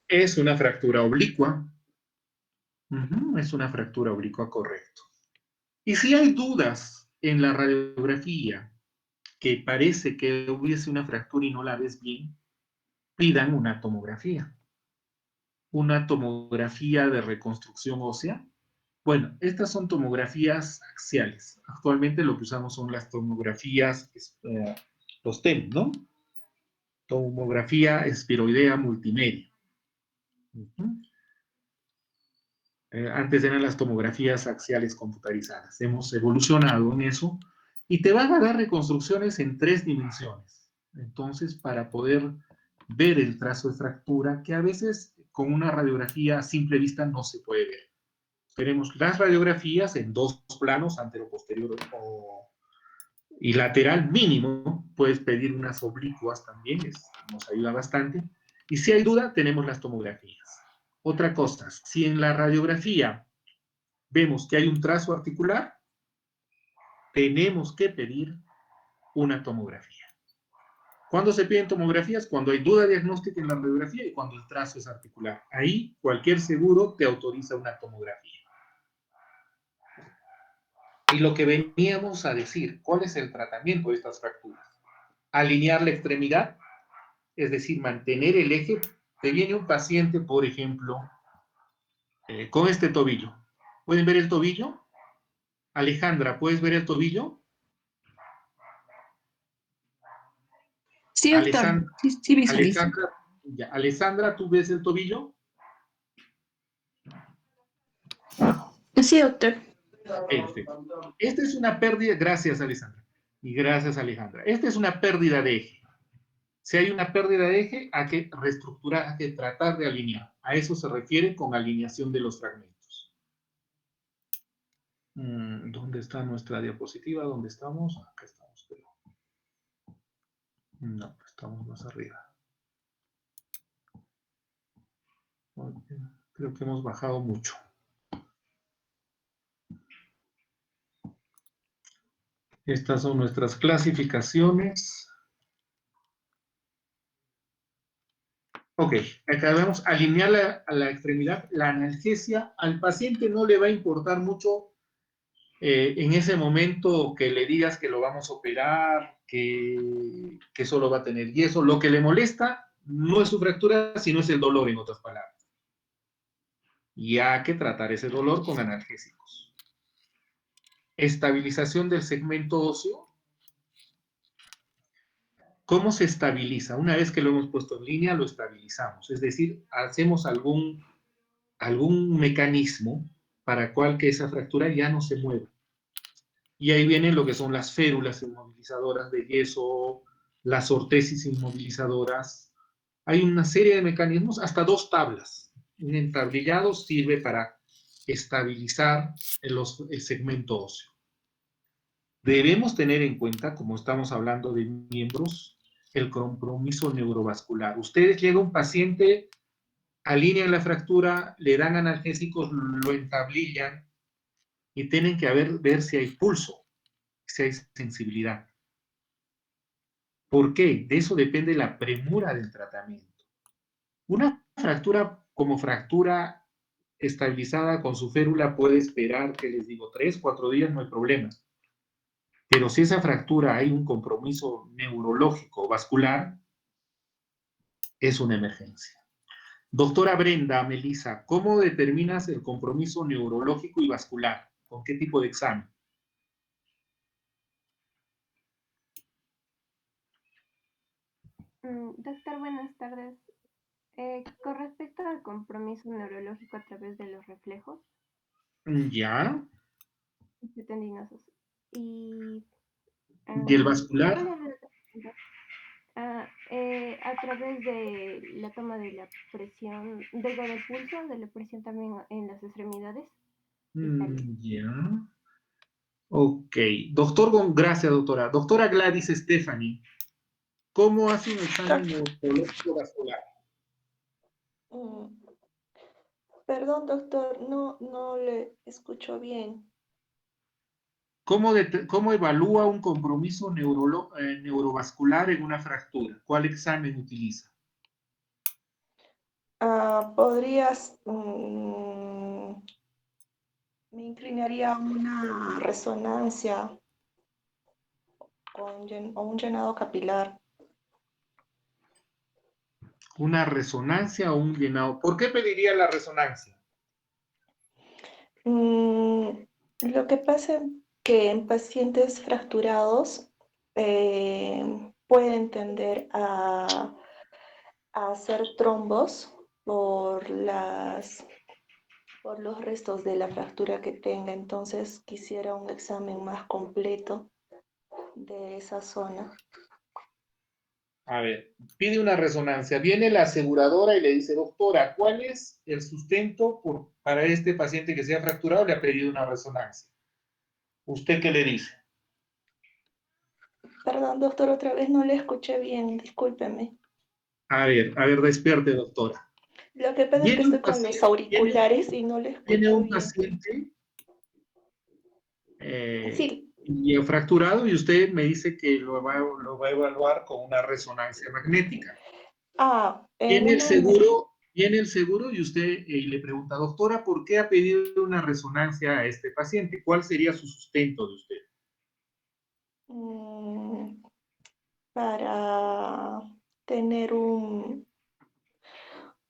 Es una fractura oblicua. Es una fractura oblicua, correcto. Y si hay dudas en la radiografía, que parece que hubiese una fractura y no la ves bien, pidan una tomografía. Una tomografía de reconstrucción ósea. Bueno, estas son tomografías axiales. Actualmente lo que usamos son las tomografías, los TEM, ¿no? Tomografía esferoidea multimedia. Antes eran las tomografías axiales computarizadas. Hemos evolucionado en eso y te van a dar reconstrucciones en 3 dimensiones. Entonces, para poder ver el trazo de fractura, que a veces con una radiografía a simple vista no se puede ver. Tenemos las radiografías en 2 planos, antero-posterior y lateral mínimo. Puedes pedir unas oblicuas también, nos ayuda bastante. Y si hay duda, tenemos las tomografías. Otra cosa, si en la radiografía vemos que hay un trazo articular, tenemos que pedir una tomografía. ¿Cuándo se piden tomografías? Cuando hay duda diagnóstica en la radiografía y cuando el trazo es articular. Ahí cualquier seguro te autoriza una tomografía. Y lo que veníamos a decir, ¿cuál es el tratamiento de estas fracturas? Alinear la extremidad, es decir, mantener el eje. Te viene un paciente, por ejemplo, con este tobillo. ¿Pueden ver el tobillo? Alejandra, ¿puedes ver el tobillo? Sí, doctor. Sí visualizo. Alessandra, ¿tú ves el tobillo? Sí, doctor. Perfecto. Esta es una pérdida, gracias Alessandra, y gracias Alejandra. Esta es una pérdida de eje. Si hay una pérdida de eje, hay que reestructurar, hay que tratar de alinear. A eso se refiere con alineación de los fragmentos. ¿Dónde está nuestra diapositiva? ¿Dónde estamos? Acá estamos, pero... No, estamos más arriba. Creo que hemos bajado mucho. Estas son nuestras clasificaciones. Ok, acá vemos alinear a la extremidad, la analgesia. Al paciente no le va a importar mucho en ese momento que le digas que lo vamos a operar, que solo va a tener yeso. Lo que le molesta no es su fractura, sino es el dolor, en otras palabras. Y hay que tratar ese dolor con analgésicos. Estabilización del segmento óseo. ¿Cómo se estabiliza? Una vez que lo hemos puesto en línea, lo estabilizamos. Es decir, hacemos algún mecanismo para cual que esa fractura ya no se mueva. Y ahí vienen lo que son las férulas inmovilizadoras de yeso, las ortesis inmovilizadoras, Hay una serie de mecanismos, hasta 2 tablas. Un entablillado sirve para estabilizar el segmento óseo. Debemos tener en cuenta, como estamos hablando de miembros, el compromiso neurovascular. Ustedes llega un paciente, alinean la fractura, le dan analgésicos, lo entablillan y tienen que ver si hay pulso, si hay sensibilidad. ¿Por qué? De eso depende la premura del tratamiento. Una fractura como fractura estabilizada con su férula puede esperar, que les digo, 3, 4 días, no hay problema. Pero si esa fractura hay un compromiso neurológico o vascular, es una emergencia. Doctora Brenda, Melissa, ¿cómo determinas el compromiso neurológico y vascular? ¿Con qué tipo de examen? Doctor, buenas tardes. Con respecto al compromiso neurológico a través de los reflejos ¿Ya? tendinosos y ¿Y el vascular? a través de la toma de la presión, del pulso, de la presión también en las extremidades. Ya. Ok. Doctor, gracias, doctora. Doctora Gladys Stephanie, ¿cómo hace un examen neurológico vascular? Perdón, doctor, no le escucho bien. ¿Cómo evalúa un compromiso neurovascular en una fractura? ¿Cuál examen utiliza? Podrías, me inclinaría a una resonancia o un llenado capilar. ¿Una resonancia o un llenado? ¿Por qué pediría la resonancia? Lo que pasa es que en pacientes fracturados pueden tender a hacer trombos por los restos de la fractura que tenga. Entonces quisiera un examen más completo de esa zona. A ver, pide una resonancia. Viene la aseguradora y le dice, doctora, ¿cuál es el sustento para este paciente que se ha fracturado? Le ha pedido una resonancia. ¿Usted qué le dice? Perdón, doctor, otra vez no le escuché bien, discúlpeme. A ver, despierte, doctora. Lo que pasa es que estoy con los auriculares y no le escucho bien. Tiene un paciente Sí. y fracturado y usted me dice que lo va a evaluar con una resonancia magnética. Viene el seguro y usted le pregunta, doctora, ¿por qué ha pedido una resonancia a este paciente? ¿Cuál sería su sustento de usted? Para tener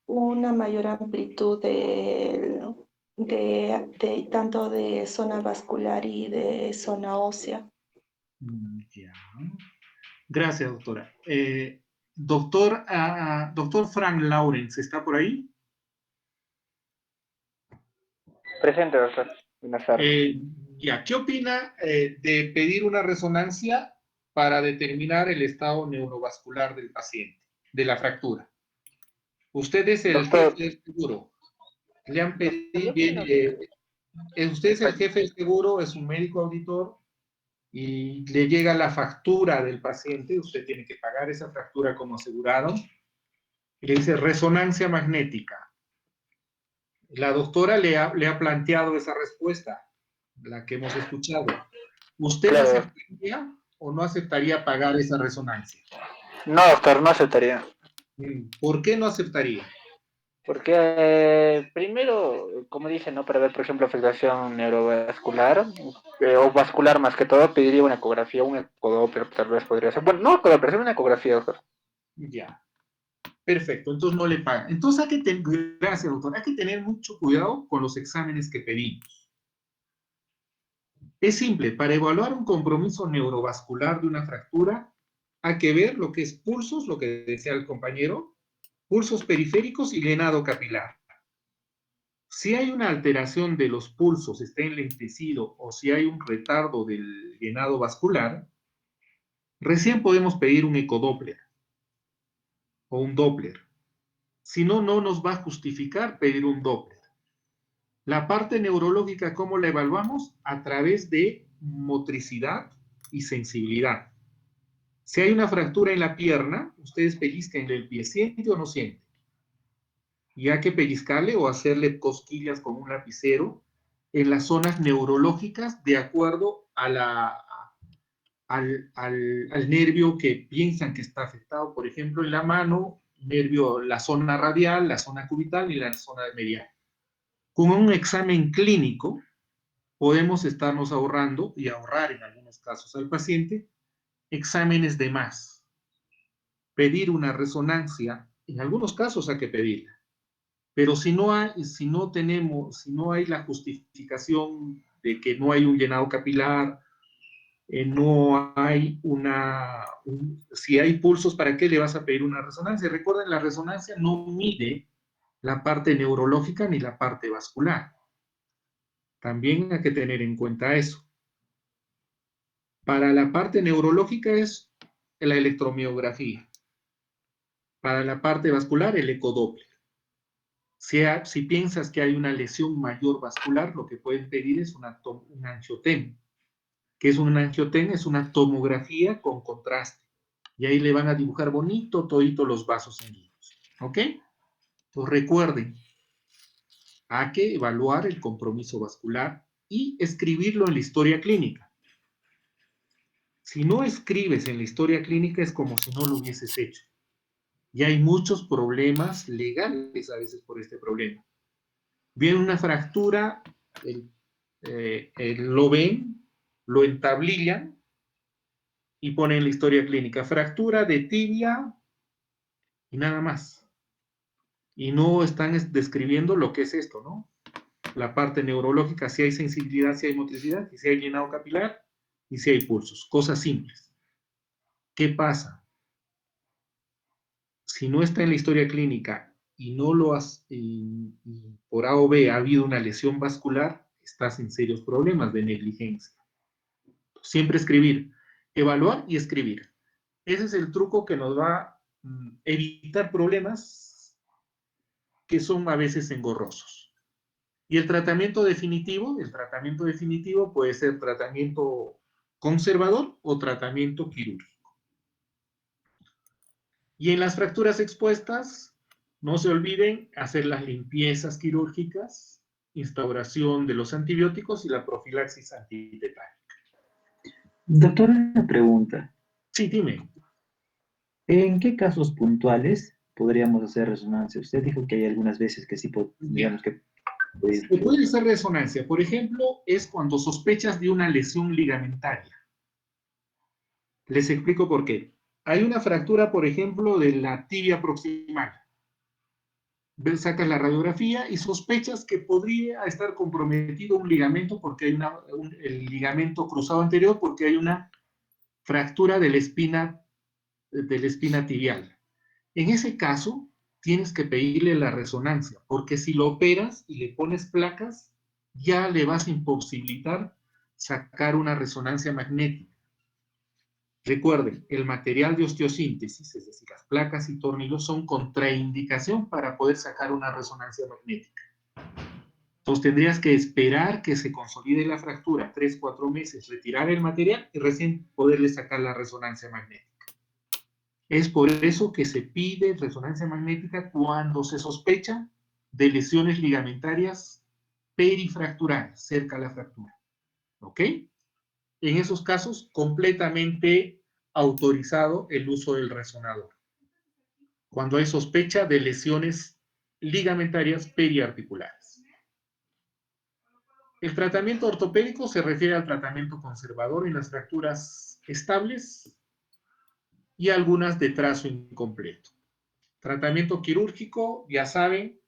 una mayor amplitud de tanto de zona vascular y de zona ósea. Ya. Gracias, doctora. Doctor Frank Lawrence, ¿está por ahí? Presente, doctor. Buenas tardes. ¿Qué opina de pedir una resonancia para determinar el estado neurovascular del paciente, de la fractura? Usted es el jefe del seguro. Le han pedido, usted es el jefe del seguro, es un médico auditor y le llega la factura del paciente, usted tiene que pagar esa factura como asegurado, y le dice resonancia magnética. La doctora le ha planteado esa respuesta, la que hemos escuchado. ¿Usted aceptaría o no aceptaría pagar esa resonancia? No, doctor, no aceptaría. ¿Por qué no aceptaría? Porque primero, como dije, ¿no? Para ver, por ejemplo, afectación neurovascular o vascular más que todo, pediría una ecografía, un ecodoppler, tal vez podría ser. Bueno, no ecodoppler, una ecografía, doctor. Ya. Perfecto, entonces no le pagan. Entonces gracias, doctor, hay que tener mucho cuidado con los exámenes que pedimos. Es simple, para evaluar un compromiso neurovascular de una fractura, hay que ver lo que es pulsos, lo que decía el compañero, pulsos periféricos y llenado capilar. Si hay una alteración de los pulsos, está enlentecido, o si hay un retardo del llenado vascular, recién podemos pedir un ecodoppler o un Doppler. Si no, no nos va a justificar pedir un Doppler. La parte neurológica, ¿cómo la evaluamos? A través de motricidad y sensibilidad. Si hay una fractura en la pierna, ustedes pellizcan el pie, ¿siente o no siente? Y hay que pellizcarle o hacerle cosquillas con un lapicero en las zonas neurológicas de acuerdo a al nervio que piensan que está afectado. Por ejemplo, en la mano, nervio, la zona radial, la zona cubital y la zona medial. Con un examen clínico podemos estarnos ahorrando y ahorrar en algunos casos al paciente exámenes de más. Pedir una resonancia, en algunos casos hay que pedirla, pero si no hay la justificación de que no hay un llenado capilar, no hay si hay pulsos, ¿para qué le vas a pedir una resonancia? Recuerden, la resonancia no mide la parte neurológica ni la parte vascular. También hay que tener en cuenta eso. Para la parte neurológica es la electromiografía. Para la parte vascular, el ecodoppler. Si piensas que hay una lesión mayor vascular, lo que pueden pedir es un angiotem. ¿Qué es un angiotem? Es una tomografía con contraste. Y ahí le van a dibujar bonito todito los vasos sanguíneos. ¿Ok? Pues recuerden, hay que evaluar el compromiso vascular y escribirlo en la historia clínica. Si no escribes en la historia clínica es como si no lo hubieses hecho. Y hay muchos problemas legales a veces por este problema. Viene una fractura, lo ven, lo entablillan y ponen en la historia clínica fractura de tibia y nada más. Y no están describiendo lo que es esto, ¿no? La parte neurológica, si hay sensibilidad, si hay motricidad, y si hay llenado capilar, y si hay pulsos. Cosas simples. ¿Qué pasa? Si no está en la historia clínica y no lo has, y por A o B ha habido una lesión vascular, estás en serios problemas de negligencia. Siempre escribir, evaluar y escribir. Ese es el truco que nos va a evitar problemas que son a veces engorrosos. Y el tratamiento definitivo puede ser tratamiento conservador o tratamiento quirúrgico. Y en las fracturas expuestas, no se olviden hacer las limpiezas quirúrgicas, instauración de los antibióticos y la profilaxis antitetánica. Doctor, una pregunta. Sí, dime. ¿En qué casos puntuales podríamos hacer resonancia? Usted dijo que hay algunas veces que sí, digamos que... Se puede hacer resonancia. Por ejemplo, es cuando sospechas de una lesión ligamentaria. Les explico por qué. Hay una fractura, por ejemplo, de la tibia proximal. Sacas la radiografía y sospechas que podría estar comprometido un ligamento porque hay el ligamento cruzado anterior porque hay una fractura de la espina tibial. En ese caso, tienes que pedirle la resonancia, porque si lo operas y le pones placas, ya le vas a imposibilitar sacar una resonancia magnética. Recuerden, el material de osteosíntesis, es decir, las placas y tornillos, son contraindicación para poder sacar una resonancia magnética. Entonces tendrías que esperar que se consolide la fractura 3-4 meses, retirar el material y recién poderle sacar la resonancia magnética. Es por eso que se pide resonancia magnética cuando se sospecha de lesiones ligamentarias perifracturales, cerca a la fractura. ¿Ok? En esos casos, completamente autorizado el uso del resonador. Cuando hay sospecha de lesiones ligamentarias periarticulares. El tratamiento ortopédico se refiere al tratamiento conservador en las fracturas estables y algunas de trazo incompleto. Tratamiento quirúrgico, ya saben,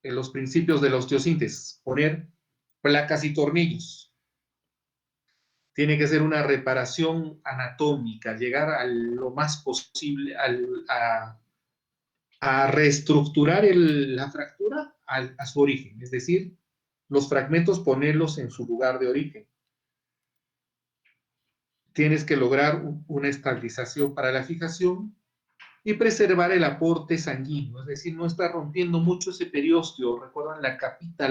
en los principios de la osteosíntesis, poner placas y tornillos. Tiene que ser una reparación anatómica, llegar a lo más posible a reestructurar la fractura a su origen, es decir, los fragmentos ponerlos en su lugar de origen. Tienes que lograr una estabilización para la fijación y preservar el aporte sanguíneo, es decir, no está rompiendo mucho ese periósteo. Recuerdan la capita,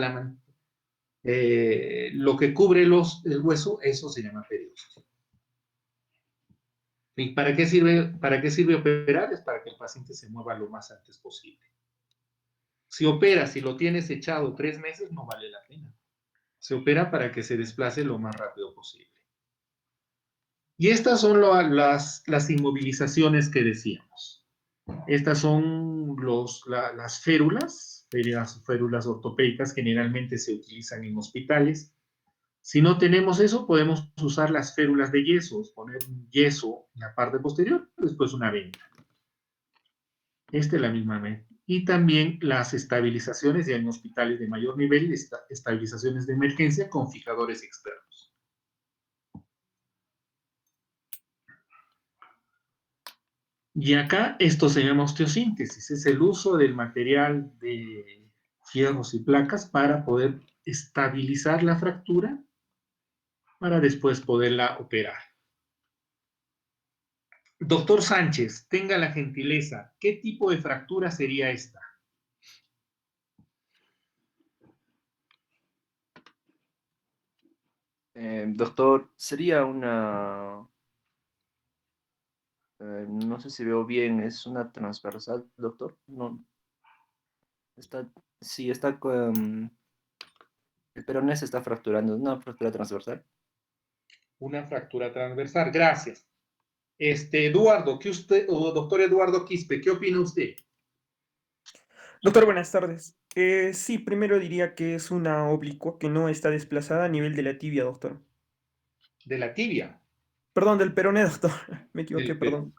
lo que cubre el hueso, eso se llama periósteo. ¿Y para qué sirve operar? Es para que el paciente se mueva lo más antes posible. Si operas, si lo tienes echado 3 meses, no vale la pena. Se opera para que se desplace lo más rápido posible. Y estas son las inmovilizaciones que decíamos. Estas son las férulas ortopédicas, generalmente se utilizan en hospitales. Si no tenemos eso, podemos usar las férulas de yeso, poner un yeso en la parte posterior, después una venda. Esta es la misma venda. Y también las estabilizaciones ya en hospitales de mayor nivel, estabilizaciones de emergencia con fijadores externos. Y acá esto se llama osteosíntesis, es el uso del material de fierros y placas para poder estabilizar la fractura para después poderla operar. Doctor Sánchez, tenga la gentileza, ¿qué tipo de fractura sería esta? Doctor, sería una... no sé si veo bien, ¿es una transversal, doctor? No. Sí, está con... El peroné se está fracturando, ¿es una fractura transversal? Una fractura transversal, gracias. Eduardo, doctor Eduardo Quispe, ¿qué opina usted? Doctor, buenas tardes. Sí, primero diría que es una oblicua que no está desplazada a nivel de la tibia, doctor. ¿De la tibia? Perdón, del peroné, doctor. Me equivoqué, perdón.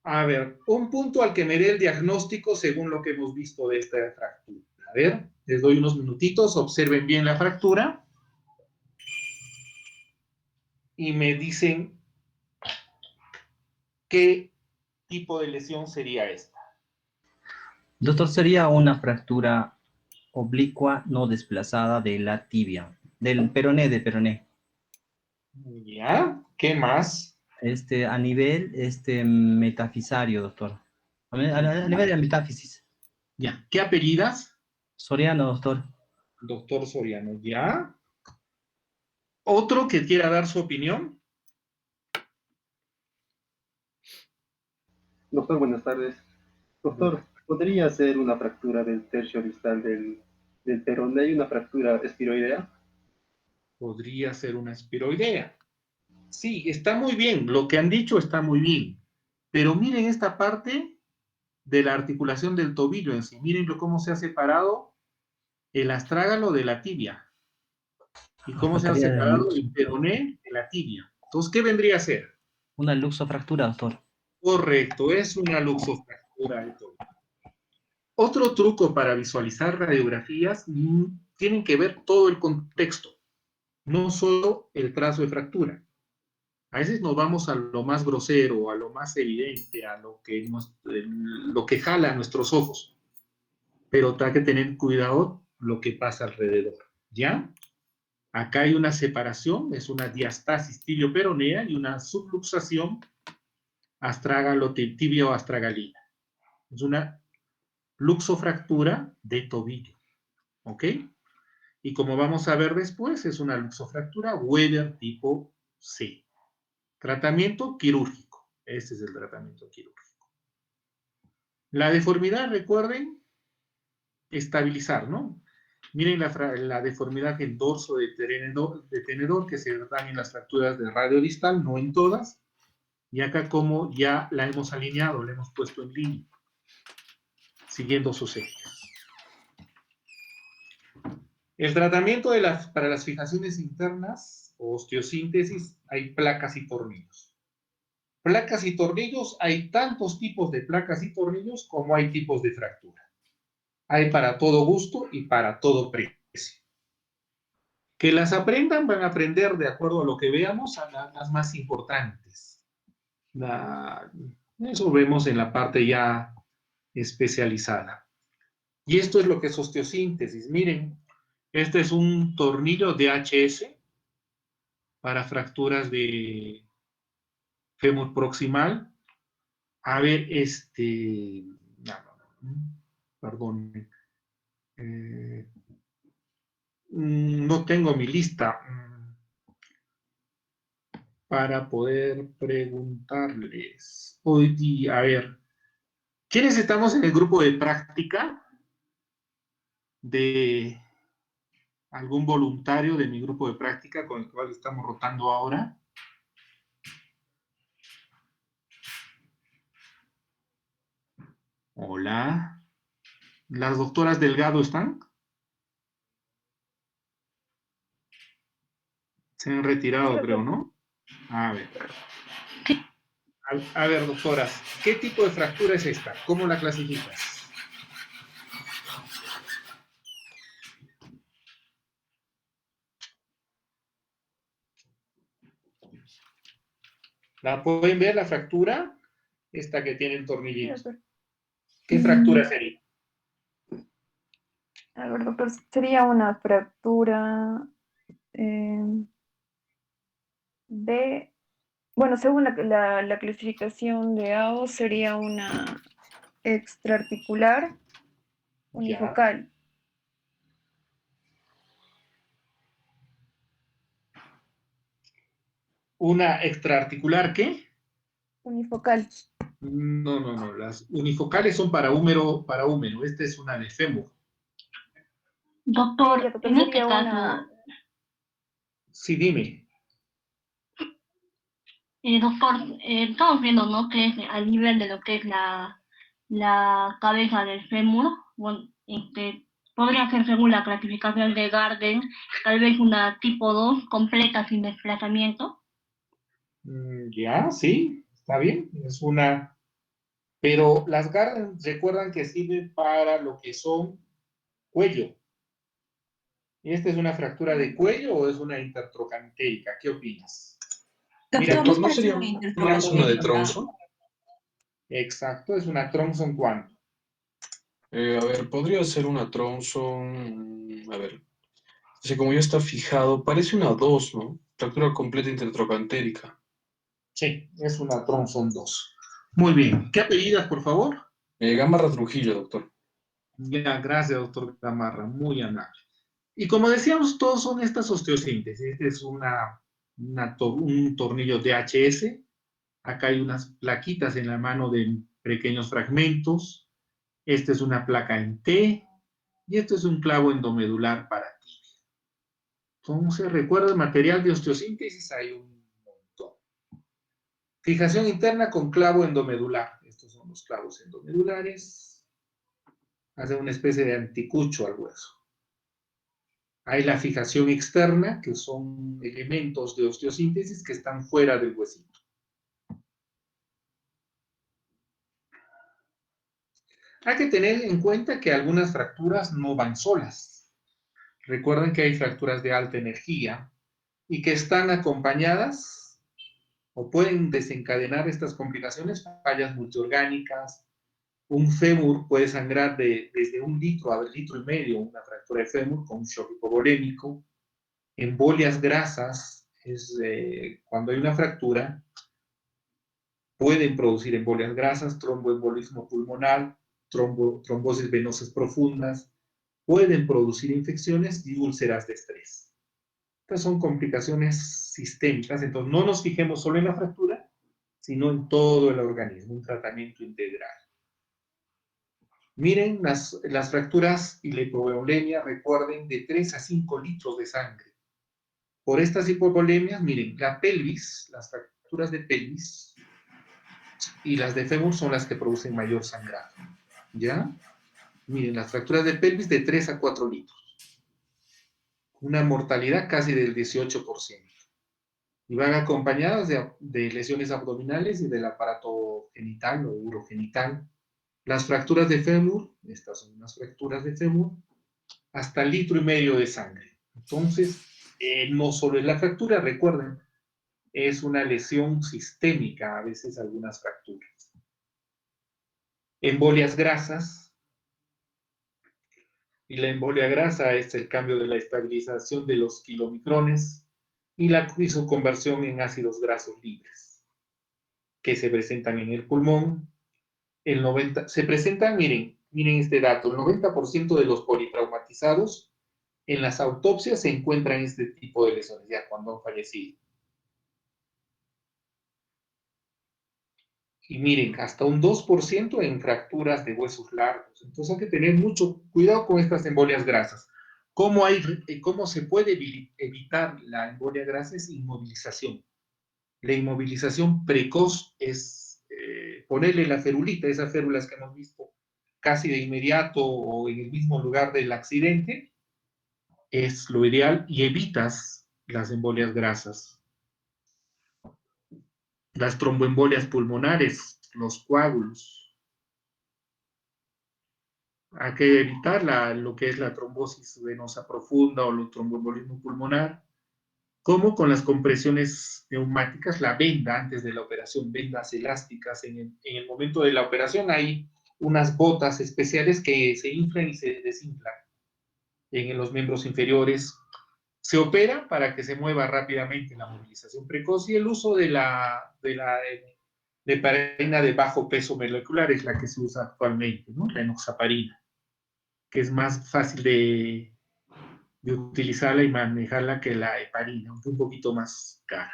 A ver, un punto al que me dé el diagnóstico según lo que hemos visto de esta fractura. A ver, les doy unos minutitos, observen bien la fractura. Y me dicen qué tipo de lesión sería esta. Doctor, sería una fractura oblicua no desplazada de la tibia, del peroné de peroné. ¿Ya? ¿Qué más? A nivel metafisario, doctor. A nivel de metáfisis. Ya. ¿Qué apellidas? Soriano, doctor. Doctor Soriano, ¿ya? ¿Otro que quiera dar su opinión? Doctor, buenas tardes. Doctor, ¿podría ser una fractura del tercio distal del peroné y una fractura espiroidea? Podría ser una espiroidea. Sí, está muy bien. Lo que han dicho está muy bien. Pero miren esta parte de la articulación del tobillo en sí. Miren cómo se ha separado el astrágalo de la tibia. Y cómo se ha separado el peroné de la tibia. Entonces, ¿qué vendría a ser? Una luxofractura, doctor. Correcto, es una luxofractura de tobillo. Otro truco para visualizar radiografías, tienen que ver todo el contexto, no solo el trazo de fractura. A veces nos vamos a lo más grosero, a lo más evidente, a lo que jala a nuestros ojos. Pero hay que tener cuidado lo que pasa alrededor, ¿ya? Acá hay una separación, es una diastasis tibio-peronea y una subluxación tibio-astragalina. Es una luxofractura de tobillo, ¿ok? Y como vamos a ver después, es una luxofractura Weber tipo C. Tratamiento quirúrgico. Este es el tratamiento quirúrgico. La deformidad, recuerden, estabilizar, ¿no? Miren la deformidad en dorso de tenedor que se da en las fracturas de radio distal, no en todas. Y acá como ya la hemos alineado, la hemos puesto en línea, siguiendo sus ejes. El tratamiento para las fijaciones internas o osteosíntesis, hay placas y tornillos. Placas y tornillos, hay tantos tipos de placas y tornillos como hay tipos de fractura. Hay para todo gusto y para todo precio. Que las aprendan, van a aprender de acuerdo a lo que veamos a las más importantes. Eso vemos en la parte ya especializada. Y esto es lo que es osteosíntesis. Miren, este es un tornillo DHS para fracturas de fémur proximal. A ver, perdón. No tengo mi lista para poder preguntarles. Hoy día, a ver, ¿quiénes estamos en el grupo de práctica de algún voluntario de mi grupo de práctica con el cual estamos rotando ahora? Hola. ¿Las doctoras Delgado están? Se han retirado, creo, ¿no? A ver. A ver, doctoras, ¿qué tipo de fractura es esta? ¿Cómo la clasificas? ¿La pueden ver, la fractura? Esta que tiene el tornillito. ¿Qué fractura sería? A ver, doctor, sería una fractura de, bueno, según la clasificación de AO, sería una extraarticular unifocal. ¿Una extraarticular qué? Unifocal. No. Las unifocales son para húmero. Esta es una de fémur. Doctor, en este caso, Sí, dime. doctor, estamos viendo, ¿no? Que es al nivel de lo que es la cabeza del fémur. Bueno, podría ser según la clasificación de Garden, tal vez una tipo 2 completa sin desplazamiento. Ya, sí, está bien. Es una... Pero las Garden, recuerdan que sirven para lo que son cuello. ¿Esta es una fractura de cuello o es una intertrocantérica? ¿Qué opinas? Doctor, ¿no sería más una de Tronson? Exacto, es una Tronson ¿cuánto? A ver, podría ser una Tronson. A ver. Así como ya está fijado, parece una 2, ¿no? Fractura completa intertrocantérica. Sí, es una Tronson 2. Muy bien. ¿Qué apellidas, por favor? Gamarra Trujillo, doctor. Ya, gracias, doctor Gamarra. Muy amable. Y como decíamos, todos son estas osteosíntesis. Este es un tornillo DHS. Acá hay unas plaquitas en la mano de pequeños fragmentos. Esta es una placa en T. Y esto es un clavo endomedular para ti. Entonces, recuerda el material de osteosíntesis, hay un montón. Fijación interna con clavo endomedular. Estos son los clavos endomedulares. Hace una especie de anticucho al hueso. Hay la fijación externa, que son elementos de osteosíntesis que están fuera del huesito. Hay que tener en cuenta que algunas fracturas no van solas. Recuerden que hay fracturas de alta energía y que están acompañadas o pueden desencadenar estas complicaciones, fallas multiorgánicas. Un fémur puede sangrar desde 1 litro a 1,5 litros, una fractura de fémur con un shock hipovolémico. Embolias grasas, cuando hay una fractura, pueden producir embolias grasas, tromboembolismo pulmonar, trombosis venosas profundas, pueden producir infecciones y úlceras de estrés. Estas son complicaciones sistémicas, entonces no nos fijemos solo en la fractura, sino en todo el organismo, un tratamiento integral. Miren, las fracturas y la hipovolemia, recuerden, de 3 a 5 litros de sangre. Por estas hipovolemias, miren, la pelvis, las fracturas de pelvis y las de fémur son las que producen mayor sangrado. ¿Ya? Miren, las fracturas de pelvis de 3 a 4 litros. Una mortalidad casi del 18%. Y van acompañadas de lesiones abdominales y del aparato genital o urogenital. Las fracturas de fémur, estas son unas fracturas de fémur, hasta 1,5 litros de sangre. Entonces, no solo es la fractura, recuerden, es una lesión sistémica, a veces algunas fracturas. Embolias grasas. Y la embolia grasa es el cambio de la estabilización de los kilomicrones y su conversión en ácidos grasos libres, que se presentan en el pulmón, se presentan, miren este dato, el 90% de los politraumatizados en las autopsias se encuentran este tipo de lesiones, ya cuando han fallecido. Y miren, hasta un 2% en fracturas de huesos largos. Entonces hay que tener mucho cuidado con estas embolias grasas. ¿Cómo se puede evitar la embolia grasa? Es inmovilización. La inmovilización precoz es ponerle la ferulita, esas férulas que hemos visto casi de inmediato o en el mismo lugar del accidente, es lo ideal y evitas las embolias grasas. Las tromboembolias pulmonares, los coágulos. Hay que evitar lo que es la trombosis venosa profunda o el tromboembolismo pulmonar, como con las compresiones neumáticas, la venda antes de la operación, vendas elásticas. En el momento de la operación hay unas botas especiales que se inflan y se desinflan en los miembros inferiores. Se opera para que se mueva rápidamente la movilización precoz y el uso de heparina de bajo peso molecular es la que se usa actualmente, ¿no? La enoxaparina, que es más fácil de utilizarla y manejarla que la heparina, aunque un poquito más cara.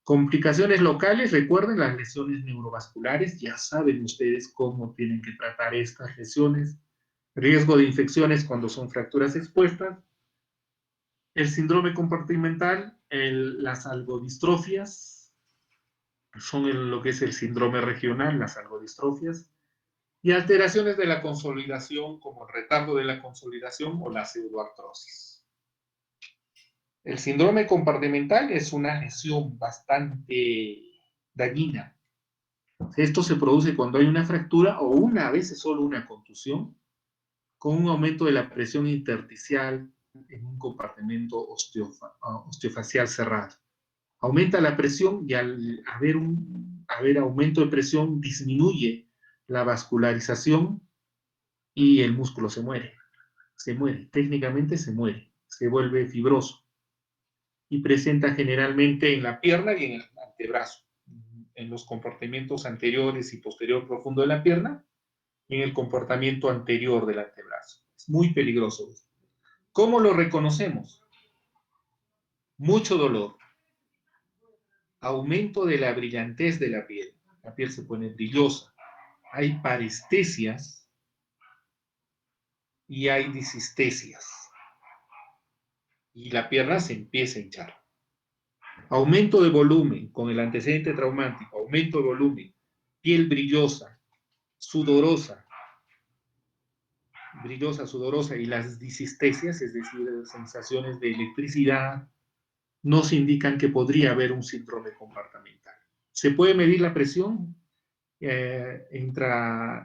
Complicaciones locales, recuerden las lesiones neurovasculares, ya saben ustedes cómo tienen que tratar estas lesiones. Riesgo de infecciones cuando son fracturas expuestas. El síndrome compartimental, las algodistrofias, son lo que es el síndrome regional, las algodistrofias, y alteraciones de la consolidación como el retardo de la consolidación o la pseudoartrosis. El síndrome compartimental es una lesión bastante dañina. Esto se produce cuando hay una fractura o a veces solo una contusión, con un aumento de la presión intersticial en un compartimento osteofacial cerrado. Aumenta la presión y al haber aumento de presión disminuye la vascularización y el músculo se muere. Técnicamente se muere, se vuelve fibroso. Y presenta generalmente en la pierna y en el antebrazo, en los compartimentos anteriores y posterior profundo de la pierna, y en el comportamiento anterior del antebrazo. Es muy peligroso. ¿Cómo lo reconocemos? Mucho dolor, aumento de la brillantez de la piel se pone brillosa, hay parestesias y hay disestesias, y la pierna se empieza a hinchar. Aumento de volumen con el antecedente traumático, aumento de volumen, piel brillosa, sudorosa, y las disestesias, es decir, sensaciones de electricidad, nos indican que podría haber un síndrome compartimental. ¿Se puede medir la presión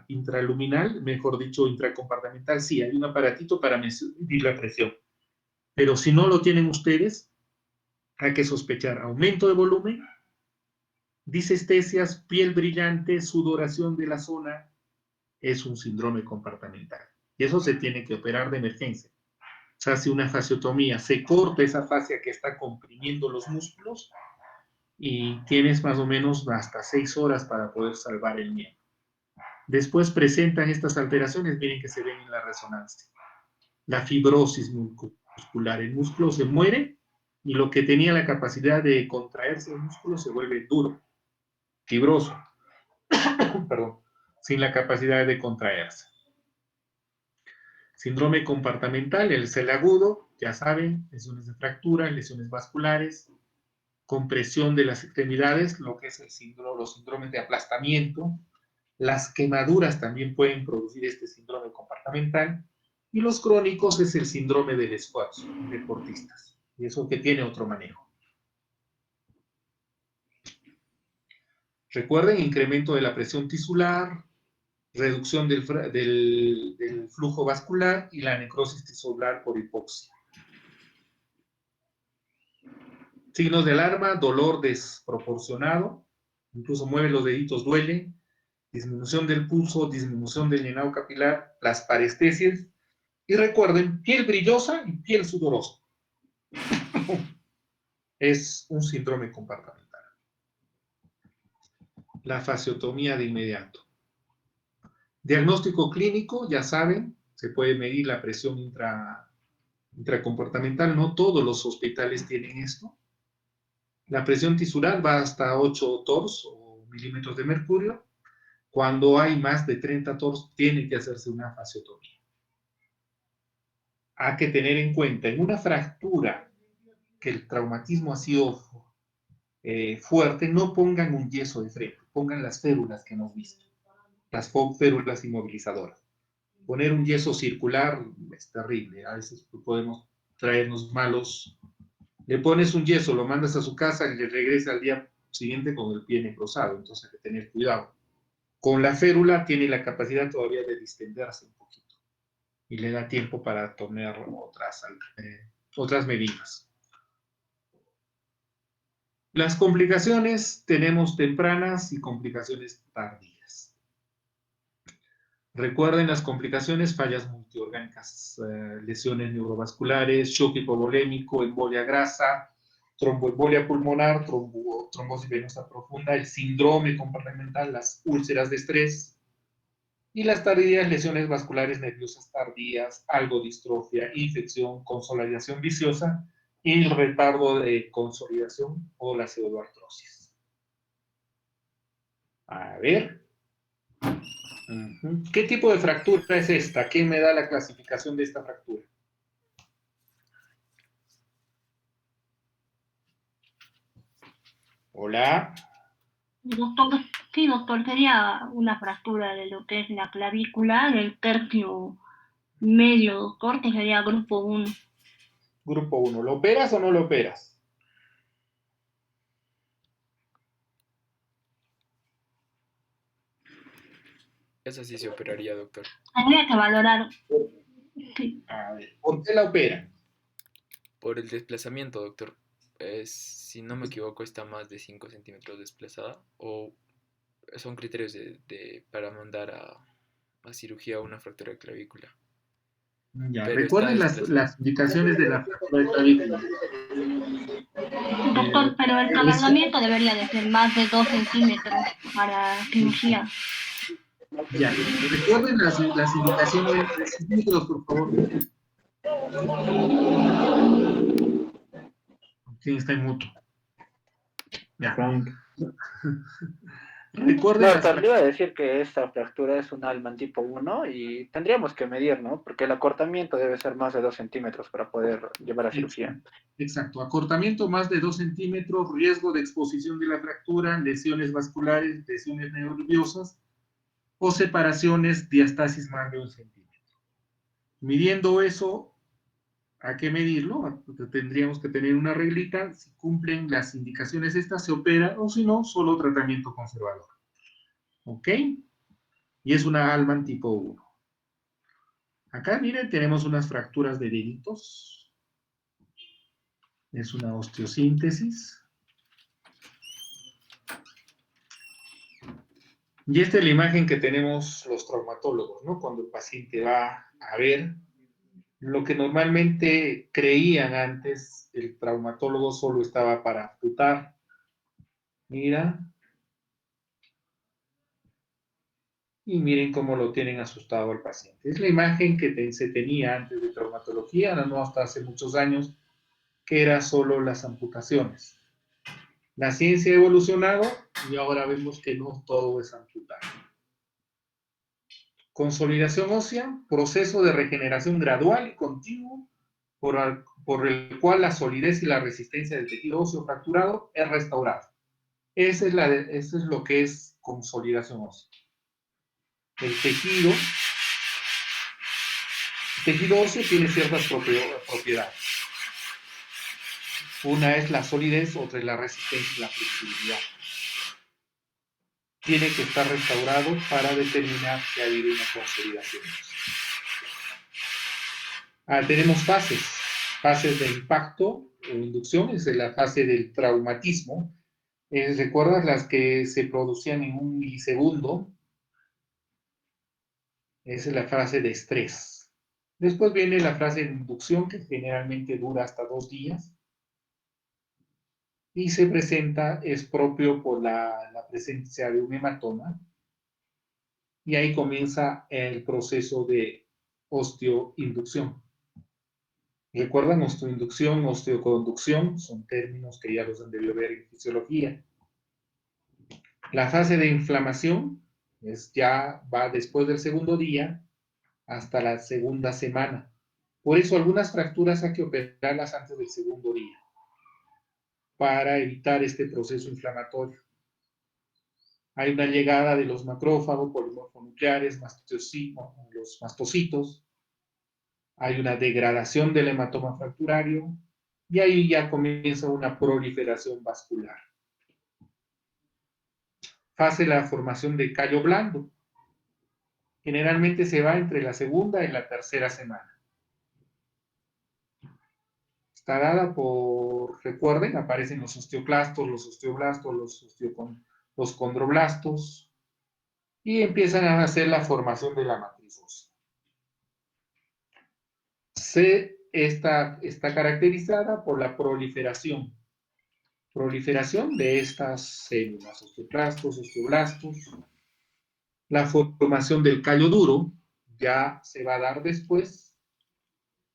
intraluminal, mejor dicho, intracompartimental? Sí, hay un aparatito para medir la presión. Pero si no lo tienen ustedes, hay que sospechar aumento de volumen, disestesias, piel brillante, sudoración de la zona, es un síndrome compartimental. Y eso se tiene que operar de emergencia. Se hace una fasciotomía, se corta esa fascia que está comprimiendo los músculos y tienes más o menos hasta 6 horas para poder salvar el miembro. Después presentan estas alteraciones, miren que se ven en la resonancia. La fibrosis muscular, el músculo se muere y lo que tenía la capacidad de contraerse el músculo se vuelve duro, fibroso, perdón, sin la capacidad de contraerse. Síndrome compartimental, el agudo, ya saben, lesiones de fractura, lesiones vasculares, compresión de las extremidades, lo que es los síndromes de aplastamiento. Las quemaduras también pueden producir este síndrome compartimental. Y los crónicos es el síndrome del esfuerzo en deportistas. Y eso que tiene otro manejo. Recuerden, incremento de la presión tisular, reducción del flujo vascular y la necrosis tisular por hipoxia. Signos de alarma, dolor desproporcionado, incluso mueve los deditos, duele, disminución del pulso, disminución del llenado capilar, las parestesias, y recuerden, piel brillosa y piel sudorosa. Es un síndrome compartimental. La fasciotomía de inmediato. Diagnóstico clínico, ya saben, se puede medir la presión intracomportamental. No todos los hospitales tienen esto. La presión tisular va hasta 8 tors o milímetros de mercurio. Cuando hay más de 30 tors, tiene que hacerse una fasciotomía. Hay que tener en cuenta, en una fractura que el traumatismo ha sido fuerte, no pongan un yeso de frente, pongan las férulas que hemos visto, las férulas inmovilizadoras. Poner un yeso circular es terrible, a veces podemos traernos malos. Le pones un yeso, lo mandas a su casa y le regresa al día siguiente con el pie necrosado, entonces hay que tener cuidado. Con la férula tiene la capacidad todavía de distenderse un poquito y le da tiempo para tomar otras medidas. Las complicaciones tenemos tempranas y complicaciones tardías. Recuerden las complicaciones: fallas multiorgánicas, lesiones neurovasculares, shock hipovolémico, embolia grasa, tromboembolia pulmonar, trombosis venosa profunda, el síndrome compartimental, las úlceras de estrés, y las tardías, lesiones vasculares nerviosas tardías, algodistrofia, infección, consolidación viciosa y el retardo de consolidación o la pseudoartrosis. A ver. ¿Qué tipo de fractura es esta? ¿Quién me da la clasificación de esta fractura? Hola. Doctor, sí, doctor, sería una fractura de lo que es la clavícula del tercio medio, doctor, que sería grupo 1. Grupo 1. ¿Lo operas o no lo operas? Esa sí se operaría, doctor. Habría que valorar. Sí. A ver, ¿por qué la operan? Por el desplazamiento, doctor. Si no me equivoco, está más de 5 centímetros desplazada, o son criterios para mandar a cirugía una fractura de clavícula. Ya, Pero recuerden las indicaciones de la fractura de clavícula. Doctor, pero el alargamiento debería de ser más de 2 centímetros para cirugía. Ya, recuerden las indicaciones de centímetros, por favor. ¿Quién está en mutuo? Ya. Recuerden. No, te iba a decir que esta fractura es un Allman tipo 1 y tendríamos que medir, ¿no? Porque el acortamiento debe ser más de 2 centímetros para poder llevar a cirugía. Exacto, acortamiento más de 2 centímetros, riesgo de exposición de la fractura, lesiones vasculares, lesiones nerviosas o separaciones, diastasis más de 1 centímetro. Midiendo eso, ¿a qué medirlo? Tendríamos que tener una reglita. Si cumplen las indicaciones estas, se opera, o si no, solo tratamiento conservador. ¿Ok? Y es una Allman tipo 1. Acá, miren, tenemos unas fracturas de deditos. Es una osteosíntesis. Y esta es la imagen que tenemos los traumatólogos, ¿no? Cuando el paciente va a ver lo que normalmente creían antes, el traumatólogo solo estaba para amputar. Mira. Y miren cómo lo tienen asustado al paciente. Es la imagen que se tenía antes de traumatología, no hasta hace muchos años, que era solo las amputaciones. La ciencia ha evolucionado y ahora vemos que no todo es amputar. Consolidación ósea, proceso de regeneración gradual y continuo por el cual la solidez y la resistencia del tejido óseo fracturado es restaurado. Eso es lo que es consolidación ósea. El tejido óseo tiene ciertas propiedades. Una es la solidez, otra es la resistencia y la flexibilidad. Tiene que estar restaurado para determinar si ha habido una consolidación. Tenemos fases de impacto o inducción, es la fase del traumatismo. ¿Recuerdas las que se producían en un milisegundo? Esa es la fase de estrés. Después viene la fase de inducción, que generalmente dura hasta 2 días. Y se presenta, es propio por la presencia de un hematoma. y ahí comienza el proceso de osteoinducción. ¿Recuerdan? Osteoinducción, osteoconducción, son términos que ya los han debido ver en fisiología. La fase de inflamación ya va después del segundo día hasta la segunda semana. Por eso algunas fracturas hay que operarlas antes del segundo día, para evitar este proceso inflamatorio. Hay una llegada de los macrófagos, polimorfonucleares, los mastocitos. Hay una degradación del hematoma fracturario y ahí ya comienza una proliferación vascular. Fase de la formación de callo blando. Generalmente se va entre la segunda y la tercera semana. Está dada por, recuerden, aparecen los osteoclastos, los osteoblastos, los condroblastos, y empiezan a hacer la formación de la matriz ósea. Está caracterizada por la proliferación de estas células, osteoclastos, osteoblastos. La formación del callo duro ya se va a dar después.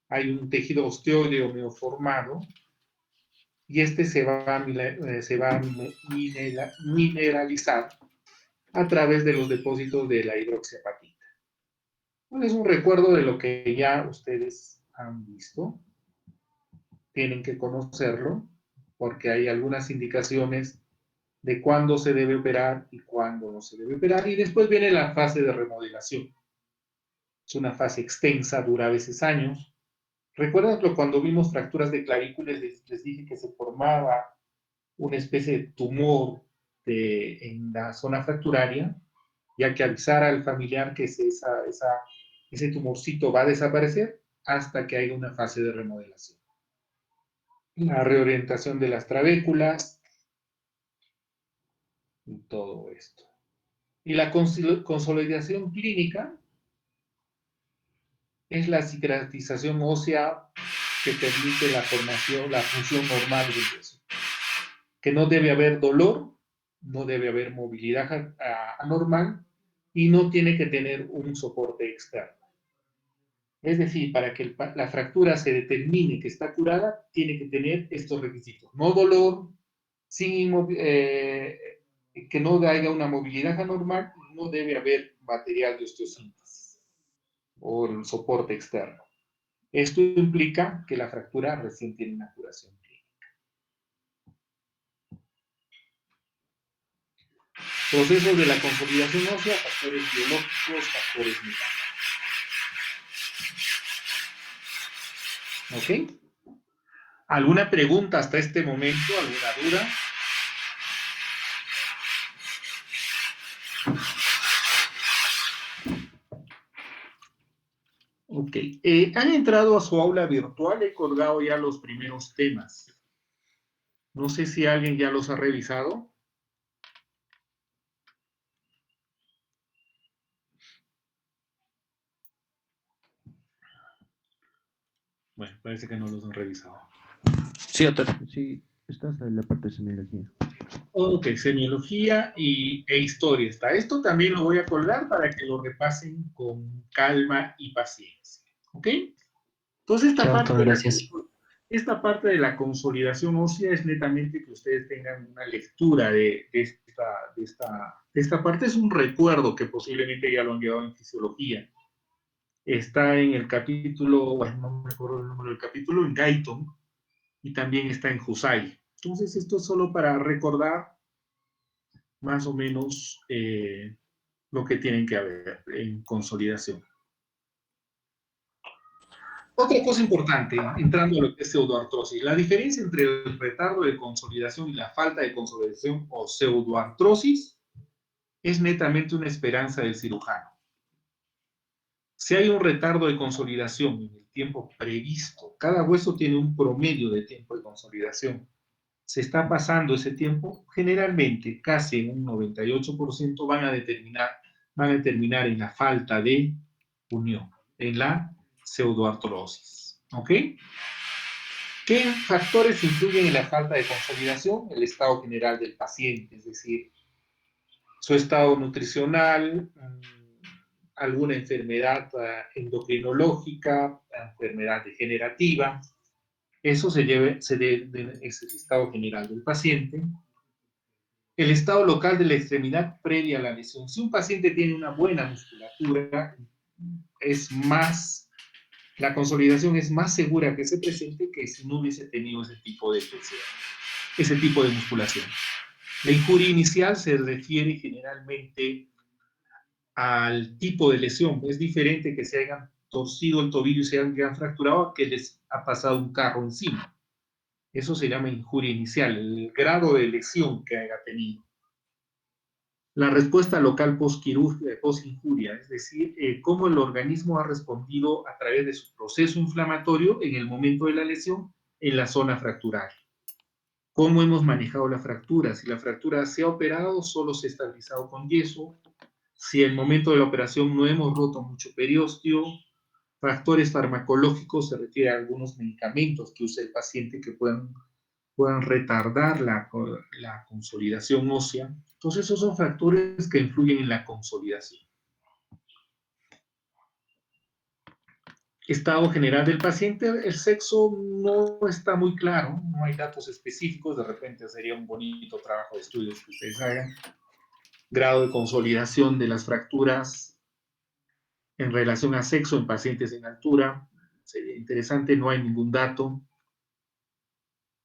Hay un tejido osteoide homeoformado y este se va a mineralizar a través de los depósitos de la hidroxiapatita. Bueno, es un recuerdo de lo que ya ustedes han visto. Tienen que conocerlo porque hay algunas indicaciones de cuándo se debe operar y cuándo no se debe operar. Y después viene la fase de remodelación. Es una fase extensa, dura a veces años. ¿Recuerdan que cuando vimos fracturas de clavículas les dije que se formaba una especie de tumor en la zona fracturaria? Y hay que avisar al familiar que ese tumorcito va a desaparecer hasta que haya una fase de remodelación. La reorientación de las trabéculas y todo esto. Y la consolidación clínica es la cicatrización ósea que permite la función normal del hueso. Que no debe haber dolor, no debe haber movilidad anormal y no tiene que tener un soporte externo. Es decir, para que la fractura se determine que está curada, tiene que tener estos requisitos. No dolor, que no haya una movilidad anormal, no debe haber material de osteosíntesis o el soporte externo. Esto implica que la fractura recién tiene una curación clínica. Procesos de la consolidación ósea, factores biológicos, factores mecánicos. ¿Ok? ¿Alguna pregunta hasta este momento? ¿Alguna duda? Ok. Han entrado a su aula virtual, he colgado ya los primeros temas. No sé si alguien ya los ha revisado. Bueno, parece que no los han revisado. Sí, doctor. Sí, está hasta la parte de semiología. Ok, semiología e historia está. Esto también lo voy a colgar para que lo repasen con calma y paciencia. ¿Ok? Entonces, esta parte de la consolidación ósea es netamente que ustedes tengan una lectura de esta parte. Es un recuerdo que posiblemente ya lo han llevado en fisiología. Está en el capítulo, bueno, no me acuerdo el número del capítulo, en Guyton, y también está en Husay. Entonces, esto es solo para recordar más o menos lo que tienen que haber en consolidación. Otra cosa importante, entrando a lo que es pseudoartrosis, la diferencia entre el retardo de consolidación y la falta de consolidación o pseudoartrosis es netamente una esperanza del cirujano. Si hay un retardo de consolidación en el tiempo previsto, cada hueso tiene un promedio de tiempo de consolidación. Se está pasando ese tiempo, generalmente casi en un 98% van a terminar en la falta de unión, en la pseudoartrosis. ¿Ok? ¿Qué factores influyen en la falta de consolidación? El estado general del paciente, es decir, su estado nutricional, alguna enfermedad endocrinológica, enfermedad degenerativa. Eso es el estado general del paciente. El estado local de la extremidad previa a la lesión. Si un paciente tiene una buena musculatura, la consolidación es más segura que se presente que si no hubiese tenido ese tipo de lesión, ese tipo de musculación. La injuria inicial se refiere generalmente al tipo de lesión. Es diferente que se hayan torcido el tobillo y se hayan fracturado a que les ha pasado un carro encima. Eso se llama injuria inicial, el grado de lesión que haya tenido. La respuesta local post-injuria, es decir, cómo el organismo ha respondido a través de su proceso inflamatorio en el momento de la lesión en la zona fractural. ¿Cómo hemos manejado la fractura? Si la fractura se ha operado, solo se ha estabilizado con yeso. Si en el momento de la operación no hemos roto mucho periósteo. Factores farmacológicos se refiere a algunos medicamentos que usa el paciente que puedan retardar la consolidación ósea. Entonces, esos son factores que influyen en la consolidación. Estado general del paciente, el sexo no está muy claro, no hay datos específicos, de repente sería un bonito trabajo de estudios que ustedes hagan. Grado de consolidación de las fracturas en relación a sexo en pacientes en altura, sería interesante, no hay ningún dato.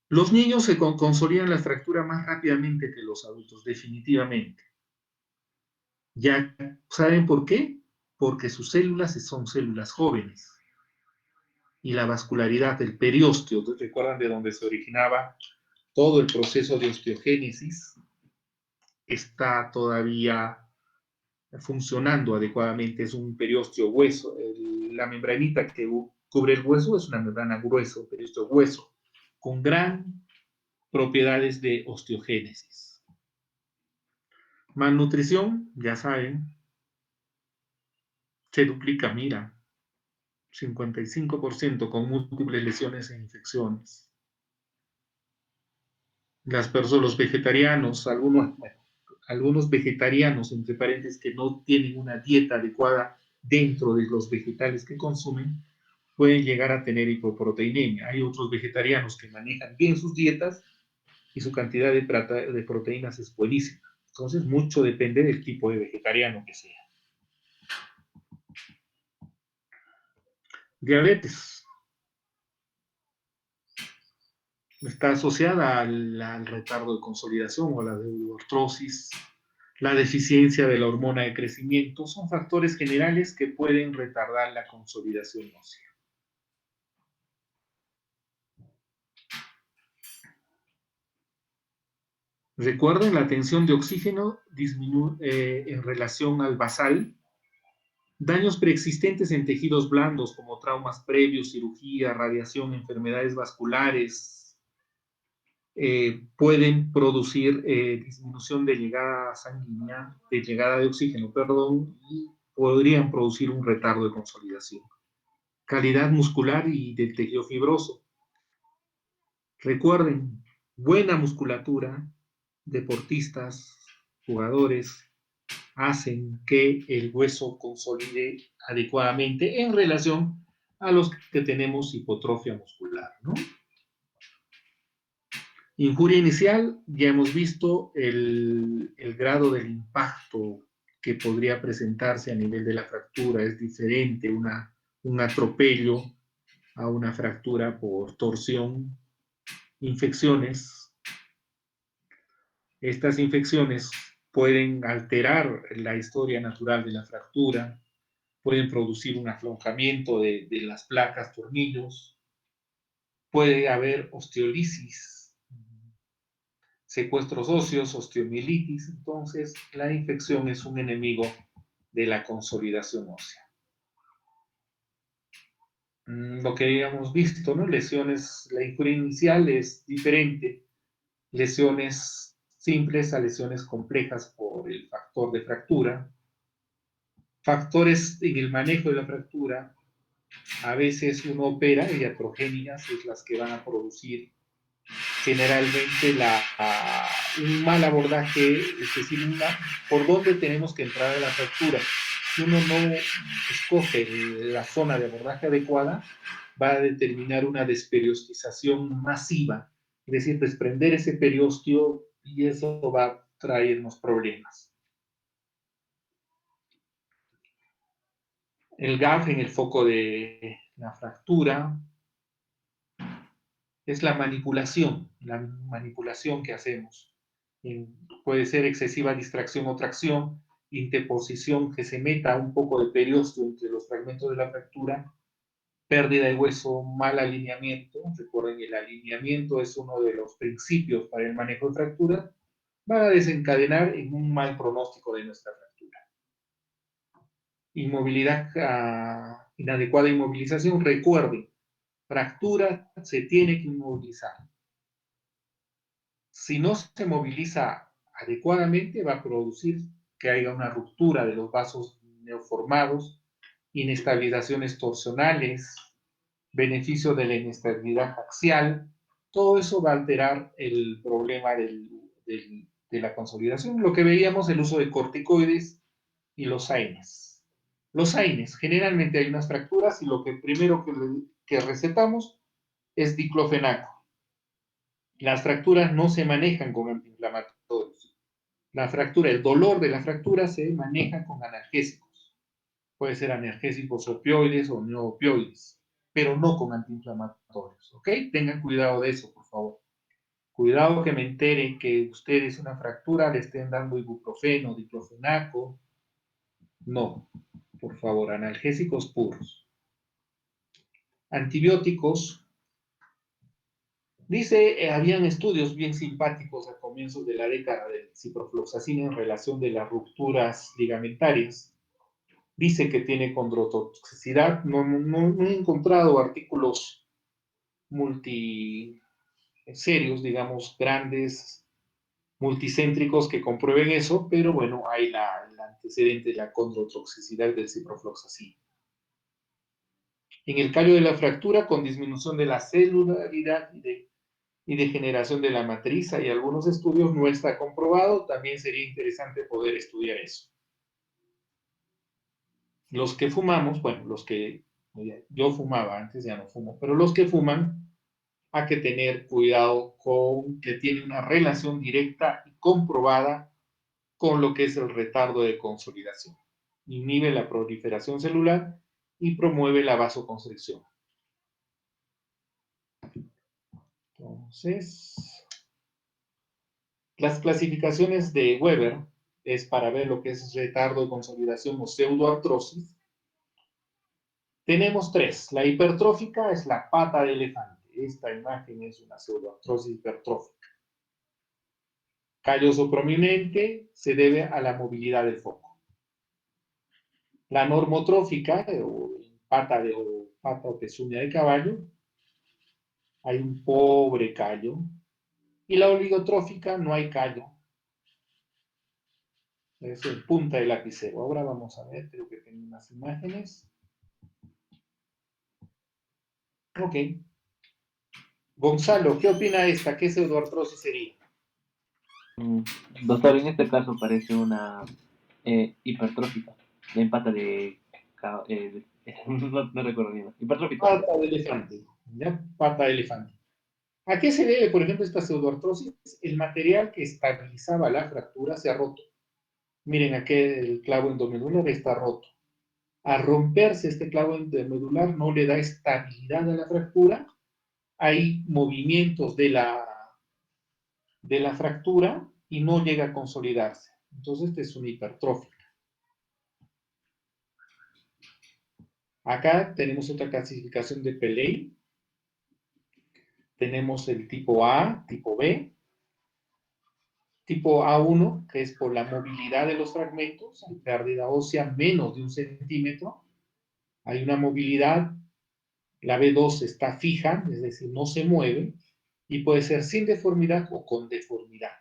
Los niños se consolidan la fractura más rápidamente que los adultos, definitivamente. ¿Ya saben por qué? Porque sus células son células jóvenes. Y la vascularidad, el periósteo, ¿recuerdan de dónde se originaba todo el proceso de osteogénesis? Está todavía funcionando adecuadamente, es un periósteo hueso. La membranita que cubre el hueso es una membrana gruesa, un periósteo hueso, con gran propiedades de osteogénesis. Malnutrición, ya saben, se duplica, mira, 55% con múltiples lesiones e infecciones. Los vegetarianos, algunos vegetarianos, entre paréntesis, que no tienen una dieta adecuada dentro de los vegetales que consumen, pueden llegar a tener hipoproteinemia. Hay otros vegetarianos que manejan bien sus dietas y su cantidad de proteínas es buenísima. Entonces, mucho depende del tipo de vegetariano que sea. Diabetes. Está asociada al retardo de consolidación o a la artrosis, la deficiencia de la hormona de crecimiento. Son factores generales que pueden retardar la consolidación ósea. Recuerden, la tensión de oxígeno disminuye en relación al basal. Daños preexistentes en tejidos blandos como traumas previos, cirugía, radiación, enfermedades vasculares, pueden producir disminución de llegada sanguínea, de llegada de oxígeno, y podrían producir un retardo de consolidación. Calidad muscular y del tejido fibroso. Recuerden, buena musculatura, deportistas, jugadores, hacen que el hueso consolide adecuadamente en relación a los que tenemos hipotrofia muscular, ¿no? Injuria inicial, ya hemos visto el grado del impacto que podría presentarse a nivel de la fractura, es diferente un atropello a una fractura por torsión. Infecciones. Estas infecciones pueden alterar la historia natural de la fractura, pueden producir un aflojamiento de las placas, tornillos, puede haber osteolisis, secuestros óseos, osteomielitis. Entonces, la infección es un enemigo de la consolidación ósea. Lo que habíamos visto, ¿no? Lesiones, la injuria inicial es diferente. Lesiones simples a lesiones complejas por el factor de fractura. Factores en el manejo de la fractura. A veces uno opera iatrogénicas, es las que van a producir generalmente un mal abordaje, es decir, por dónde tenemos que entrar a la fractura. si uno no escoge la zona de abordaje adecuada, va a determinar una desperiostización masiva, es decir, desprender ese periostio, y eso va a traernos problemas. El GAF en el foco de la fractura es la manipulación que hacemos. Puede ser excesiva distracción o tracción, interposición, que se meta un poco de periostio entre los fragmentos de la fractura, pérdida de hueso, mal alineamiento. Recuerden, el alineamiento es uno de los principios para el manejo de fractura. Va a desencadenar en un mal pronóstico de nuestra fractura. Inmovilidad, inadecuada inmovilización. Recuerden, fractura se tiene que inmovilizar. Si no se moviliza adecuadamente, va a producir que haya una ruptura de los vasos neoformados, inestabilizaciones torsionales, beneficio de la inestabilidad axial. Todo eso va a alterar el problema de la consolidación. Lo que veíamos, el uso de corticoides y los AINES. Los AINES, generalmente hay unas fracturas y lo que primero que recetamos es diclofenaco. Las fracturas no se manejan con antiinflamatorios. La fractura, el dolor de la fractura se maneja con analgésicos. Puede ser analgésicos opioides o no opioides, pero no con antiinflamatorios, ¿ok? Tengan cuidado de eso, por favor. Cuidado que me enteren que ustedes una fractura le estén dando ibuprofeno, diclofenaco. No, por favor, analgésicos puros. Antibióticos. Dice, habían estudios bien simpáticos a comienzos de la década de ciprofloxacina en relación de las rupturas ligamentarias. Dice que tiene condrotoxicidad. No he encontrado artículos multiserios, digamos, grandes, multicéntricos que comprueben eso, pero bueno, hay el antecedente de la condrotoxicidad del ciprofloxacina. En el callo de la fractura, con disminución de la celularidad y de generación de la matriz, hay algunos estudios, no está comprobado, también sería interesante poder estudiar eso. Los que fumamos, bueno, yo fumaba antes, ya no fumo, pero los que fuman, hay que tener cuidado con que tiene una relación directa y comprobada con lo que es el retardo de consolidación. Inhibe la proliferación celular y promueve la vasoconstricción. Entonces, las clasificaciones de Weber es para ver lo que es retardo de consolidación o pseudoartrosis. Tenemos tres. La hipertrófica es la pata de elefante. Esta imagen es una pseudoartrosis hipertrófica. Calloso prominente se debe a la movilidad del foco. La normotrófica, o pata o pezuña de caballo, hay un pobre callo. Y la oligotrófica no hay callo. Es en punta del lapicero. Ahora vamos a ver, creo que tengo unas imágenes. Ok. Gonzalo, ¿qué opina de esta? ¿Qué pseudoartrosis sería? Doctor, en este caso parece una hipertrófica, de empata no recuerdo bien. Hipertrófica. Pata de elefante. ¿Ya? Pata de elefante. ¿A qué se debe, por ejemplo, esta pseudoartrosis? El material que estabilizaba la fractura se ha roto. Miren, aquí el clavo endomedular está roto. Al romperse este clavo endomedular no le da estabilidad a la fractura. Hay movimientos de la fractura y no llega a consolidarse. Entonces, esta es una hipertrófica. Acá tenemos otra clasificación de Pelley. Tenemos el tipo A, tipo B. Tipo A1, que es por la movilidad de los fragmentos, hay pérdida ósea menos de 1 centímetro. Hay una movilidad. La B2 está fija, es decir, no se mueve. Y puede ser sin deformidad o con deformidad.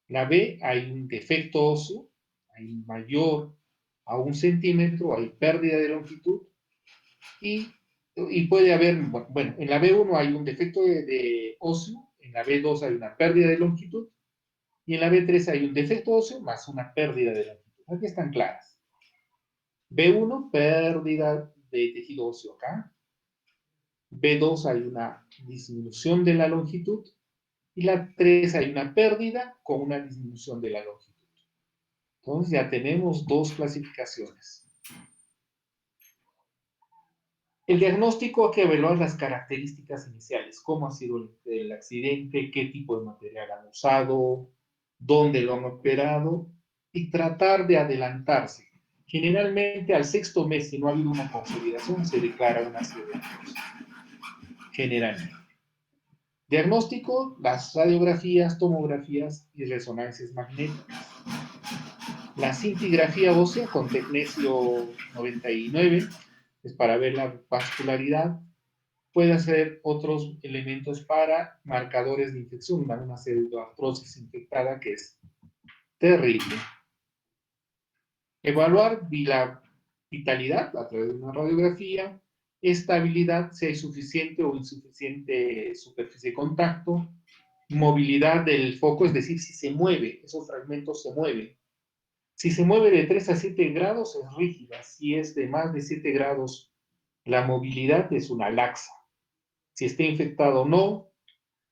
La B, hay un defecto óseo, hay mayor a 1 centímetro, hay pérdida de longitud y puede haber, bueno, en la B1 hay un defecto de óseo, en la B2 hay una pérdida de longitud y en la B3 hay un defecto óseo más una pérdida de longitud. Aquí están claras. B1, pérdida de tejido óseo acá. B2 hay una disminución de la longitud. Y la 3 hay una pérdida con una disminución de la longitud. Entonces ya tenemos dos clasificaciones. El diagnóstico hay que evaluar las características iniciales, cómo ha sido el accidente, qué tipo de material han usado, dónde lo han operado, y tratar de adelantarse. Generalmente al 6º mes, si no ha habido una consolidación, se declara una osteoartrosis. Generalmente. Diagnóstico, las radiografías, tomografías y resonancias magnéticas. La cintigrafía ósea con tecnesio 99 es para ver la vascularidad. Puede hacer otros elementos para marcadores de infección, una pseudoartrosis infectada que es terrible. Evaluar la vitalidad a través de una radiografía, estabilidad, si hay suficiente o insuficiente superficie de contacto, movilidad del foco, es decir, si se mueve, esos fragmentos se mueven. Si se mueve de 3 a 7 grados es rígida, si es de más de 7 grados la movilidad es una laxa. Si está infectado o no,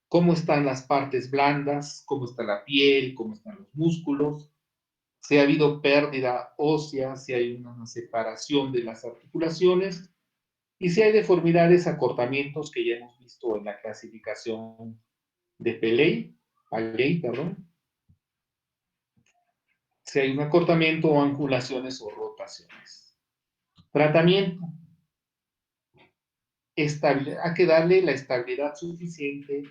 cómo están las partes blandas, cómo está la piel, cómo están los músculos, si ha habido pérdida ósea, si hay una separación de las articulaciones y si hay deformidades, acortamientos que ya hemos visto en la clasificación de Paley, si hay un acortamiento o angulaciones o rotaciones. Tratamiento. Hay que darle la estabilidad suficiente,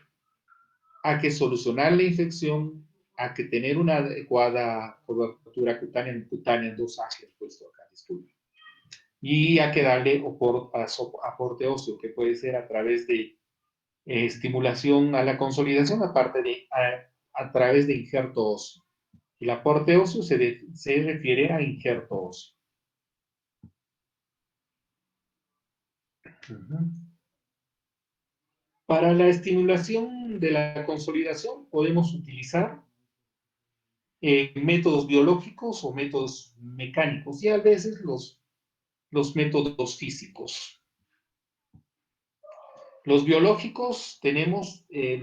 hay que solucionar la infección, hay que tener una adecuada cobertura cutánea dosaje, puesto acá, disculpe. Y hay que darle aporte óseo, que puede ser a través de estimulación a la consolidación, aparte de a través de injerto óseo. El aporte óseo se refiere a injerto óseo. Para la estimulación de la consolidación podemos utilizar métodos biológicos o métodos mecánicos y a veces los métodos físicos. Los biológicos tenemos el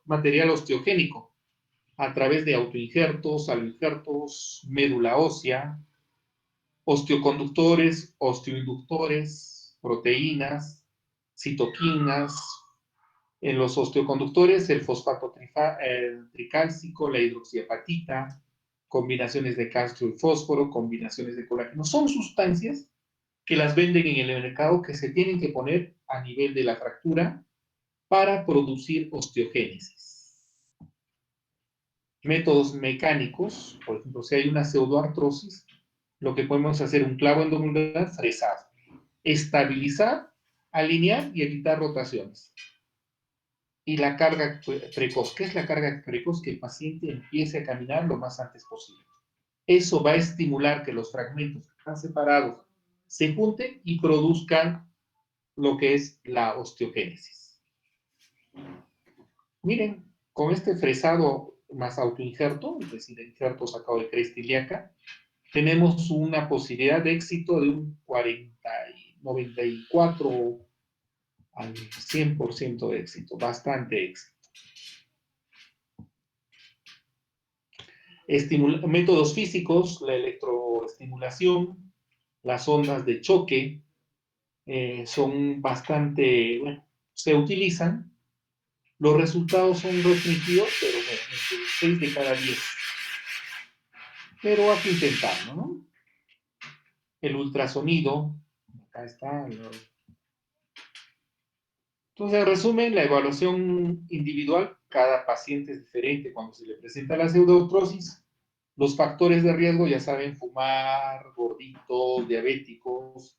material osteogénico a través de autoinjertos, aloinjertos, médula ósea, osteoconductores, osteoinductores, proteínas, citoquinas. En los osteoconductores, el fosfato tricálcico, la hidroxiapatita, combinaciones de calcio y fósforo, combinaciones de colágeno. Son sustancias que las venden en el mercado que se tienen que poner a nivel de la fractura para producir osteogénesis. Métodos mecánicos, por ejemplo, si hay una pseudoartrosis, lo que podemos hacer un clavo endomedular fresado, estabilizar, alinear y evitar rotaciones. Y la carga precoz. ¿Qué es la carga precoz? Que el paciente empiece a caminar lo más antes posible. Eso va a estimular que los fragmentos que están separados se junten y produzcan lo que es la osteogénesis. Miren, con este fresado más autoinjerto, es decir, injerto sacado de cresta ilíaca, tenemos una posibilidad de éxito de un 94 al 100% de éxito, bastante éxito. Métodos físicos, la electroestimulación, las ondas de choque, son bastante, bueno, se utilizan. Los resultados son restringidos, pero bueno, 6 de cada 10. Pero hay que intentarlo, ¿no? El ultrasonido, acá está. Entonces, en resumen, la evaluación individual, cada paciente es diferente cuando se le presenta la pseudoartrosis. Los factores de riesgo, ya saben, fumar, gorditos, diabéticos.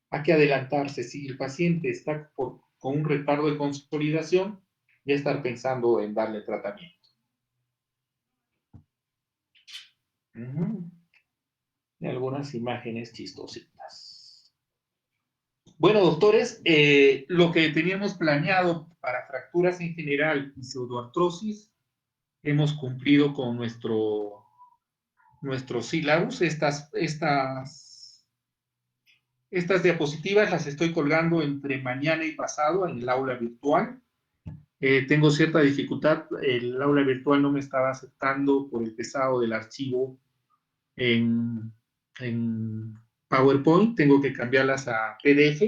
Hay que adelantarse. Si el paciente está con un retardo de consolidación, ya estar pensando en darle tratamiento. Y algunas imágenes chistositas. Bueno, doctores, lo que teníamos planeado para fracturas en general y pseudoartrosis, hemos cumplido con nuestro syllabus. Estas Estas diapositivas las estoy colgando entre mañana y pasado en el aula virtual. Tengo cierta dificultad, el aula virtual no me estaba aceptando por el pesado del archivo en PowerPoint, tengo que cambiarlas a PDF.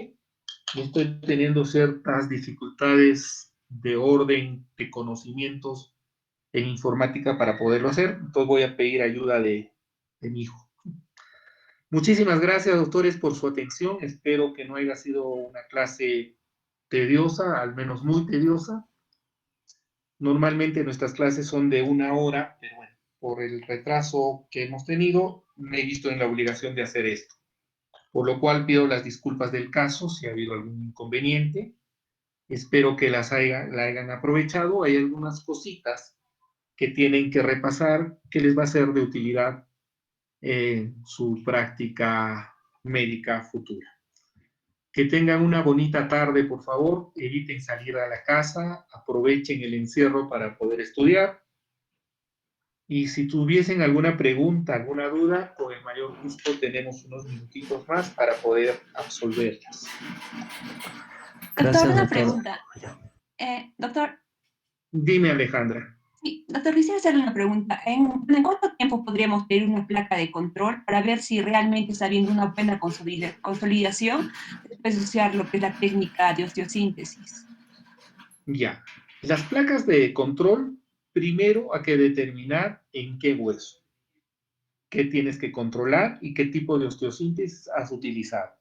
Y estoy teniendo ciertas dificultades de orden, de conocimientos en informática para poderlo hacer, entonces voy a pedir ayuda de mi hijo. Muchísimas gracias, doctores, por su atención. Espero que no haya sido una clase tediosa, al menos muy tediosa. Normalmente nuestras clases son de 1 hora, pero bueno, por el retraso que hemos tenido, me he visto en la obligación de hacer esto. Por lo cual pido las disculpas del caso si ha habido algún inconveniente. Espero que la hayan aprovechado. Hay algunas cositas que tienen que repasar que les va a ser de utilidad en su práctica médica futura. Que tengan una bonita tarde, por favor. Eviten salir a la casa. Aprovechen el encierro para poder estudiar. Y si tuviesen alguna pregunta, alguna duda, con el mayor gusto tenemos unos minutitos más para poder absolverlas. Doctor, una doctor. pregunta. Doctor, Dime, Alejandra. sí, doctor, quisiera hacerle una pregunta. ¿En cuánto tiempo podríamos pedir una placa de control para ver si realmente está habiendo una buena consolidación después de usar lo que es la técnica de osteosíntesis? Ya. Las placas de control, primero hay que determinar en qué hueso, qué tienes que controlar y qué tipo de osteosíntesis has utilizado.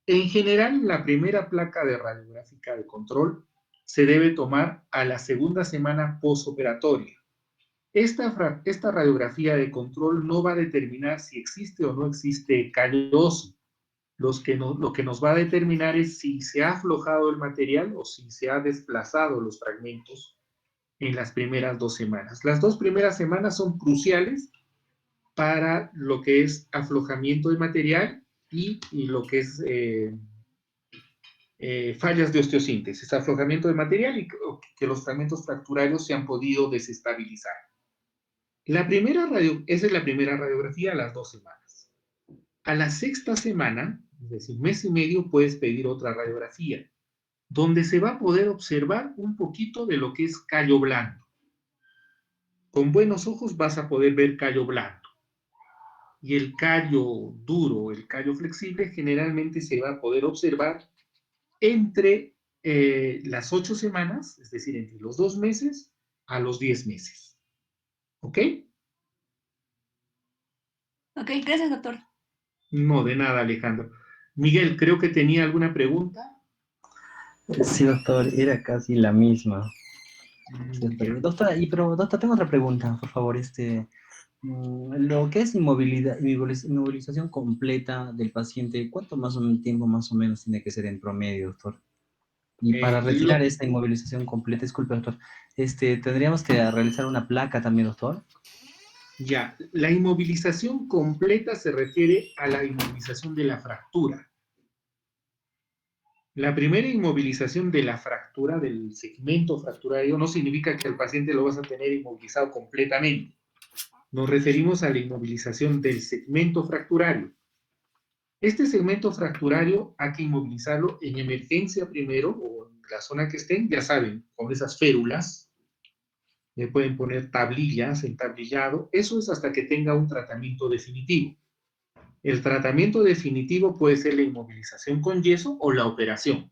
En general, la primera placa de radiográfica de control se debe tomar a la segunda semana postoperatoria. Esta radiografía de control no va a determinar si existe o no existe calloso. Lo que nos va a determinar es si se ha aflojado el material o si se ha desplazado los fragmentos en las primeras 2 semanas. Las 2 primeras semanas son cruciales para lo que es aflojamiento de material y lo que es fallas de osteosíntesis, aflojamiento de material y que los fragmentos fracturarios se han podido desestabilizar. Esa es la primera radiografía a las 2 semanas. A la 6ª semana, es decir, mes y medio, puedes pedir otra radiografía, donde se va a poder observar un poquito de lo que es callo blando. Con buenos ojos vas a poder ver callo blando. Y el callo duro, el callo flexible, generalmente se va a poder observar entre las 8 semanas, es decir, entre los 2 meses a los 10 meses. ¿Ok? Ok, gracias, doctor. No, de nada, Alejandro. Miguel, creo que tenía alguna pregunta. Sí, doctor, era casi la misma. Doctora, doctor, tengo otra pregunta, por favor. Lo que es inmovilización completa del paciente, ¿cuánto tiempo más o menos tiene que ser en promedio, doctor? Y para retirar esta inmovilización completa, disculpe, doctor, ¿tendríamos que realizar una placa también, doctor? Ya, la inmovilización completa se refiere a la inmovilización de la fractura. La primera inmovilización de la fractura, del segmento fracturario, no significa que al paciente lo vas a tener inmovilizado completamente. Nos referimos a la inmovilización del segmento fracturario. Este segmento fracturario hay que inmovilizarlo en emergencia primero, o en la zona que estén, ya saben, con esas férulas. Le pueden poner tablillas, entablillado. Eso es hasta que tenga un tratamiento definitivo. El tratamiento definitivo puede ser la inmovilización con yeso o la operación.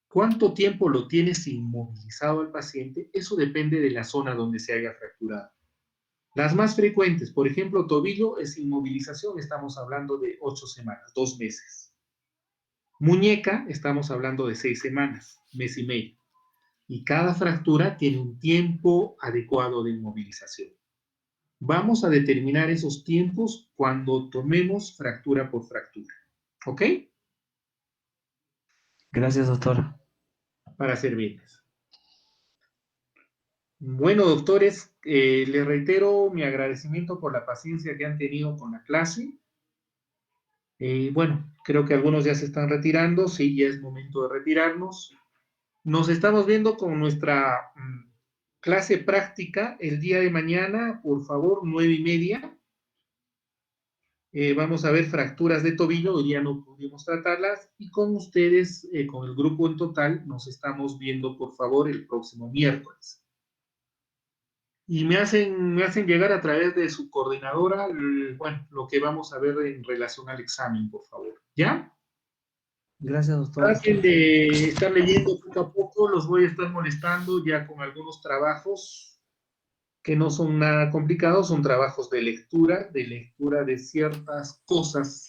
¿Cuánto tiempo lo tienes inmovilizado al paciente? Eso depende de la zona donde se haya fracturado. Las más frecuentes, por ejemplo, tobillo es inmovilización, estamos hablando de 8 semanas, 2 meses. Muñeca, estamos hablando de 6 semanas, mes y medio. Y cada fractura tiene un tiempo adecuado de inmovilización. Vamos a determinar esos tiempos cuando tomemos fractura por fractura. ¿Ok? Gracias, doctor. Para servirles. Bueno, doctores, les reitero mi agradecimiento por la paciencia que han tenido con la clase. Bueno, creo que algunos ya se están retirando. Sí, ya es momento de retirarnos. Nos estamos viendo con nuestra clase práctica el día de mañana, por favor, 9:30. Vamos a ver fracturas de tobillo, hoy día no pudimos tratarlas, y con ustedes, con el grupo en total, nos estamos viendo, por favor, el próximo miércoles. Y me hacen llegar a través de su coordinadora, bueno, lo que vamos a ver en relación al examen, por favor. ¿Ya? Gracias, doctor. Traten de estar leyendo poco a poco, los voy a estar molestando ya con algunos trabajos que no son nada complicados, son trabajos de lectura de ciertas cosas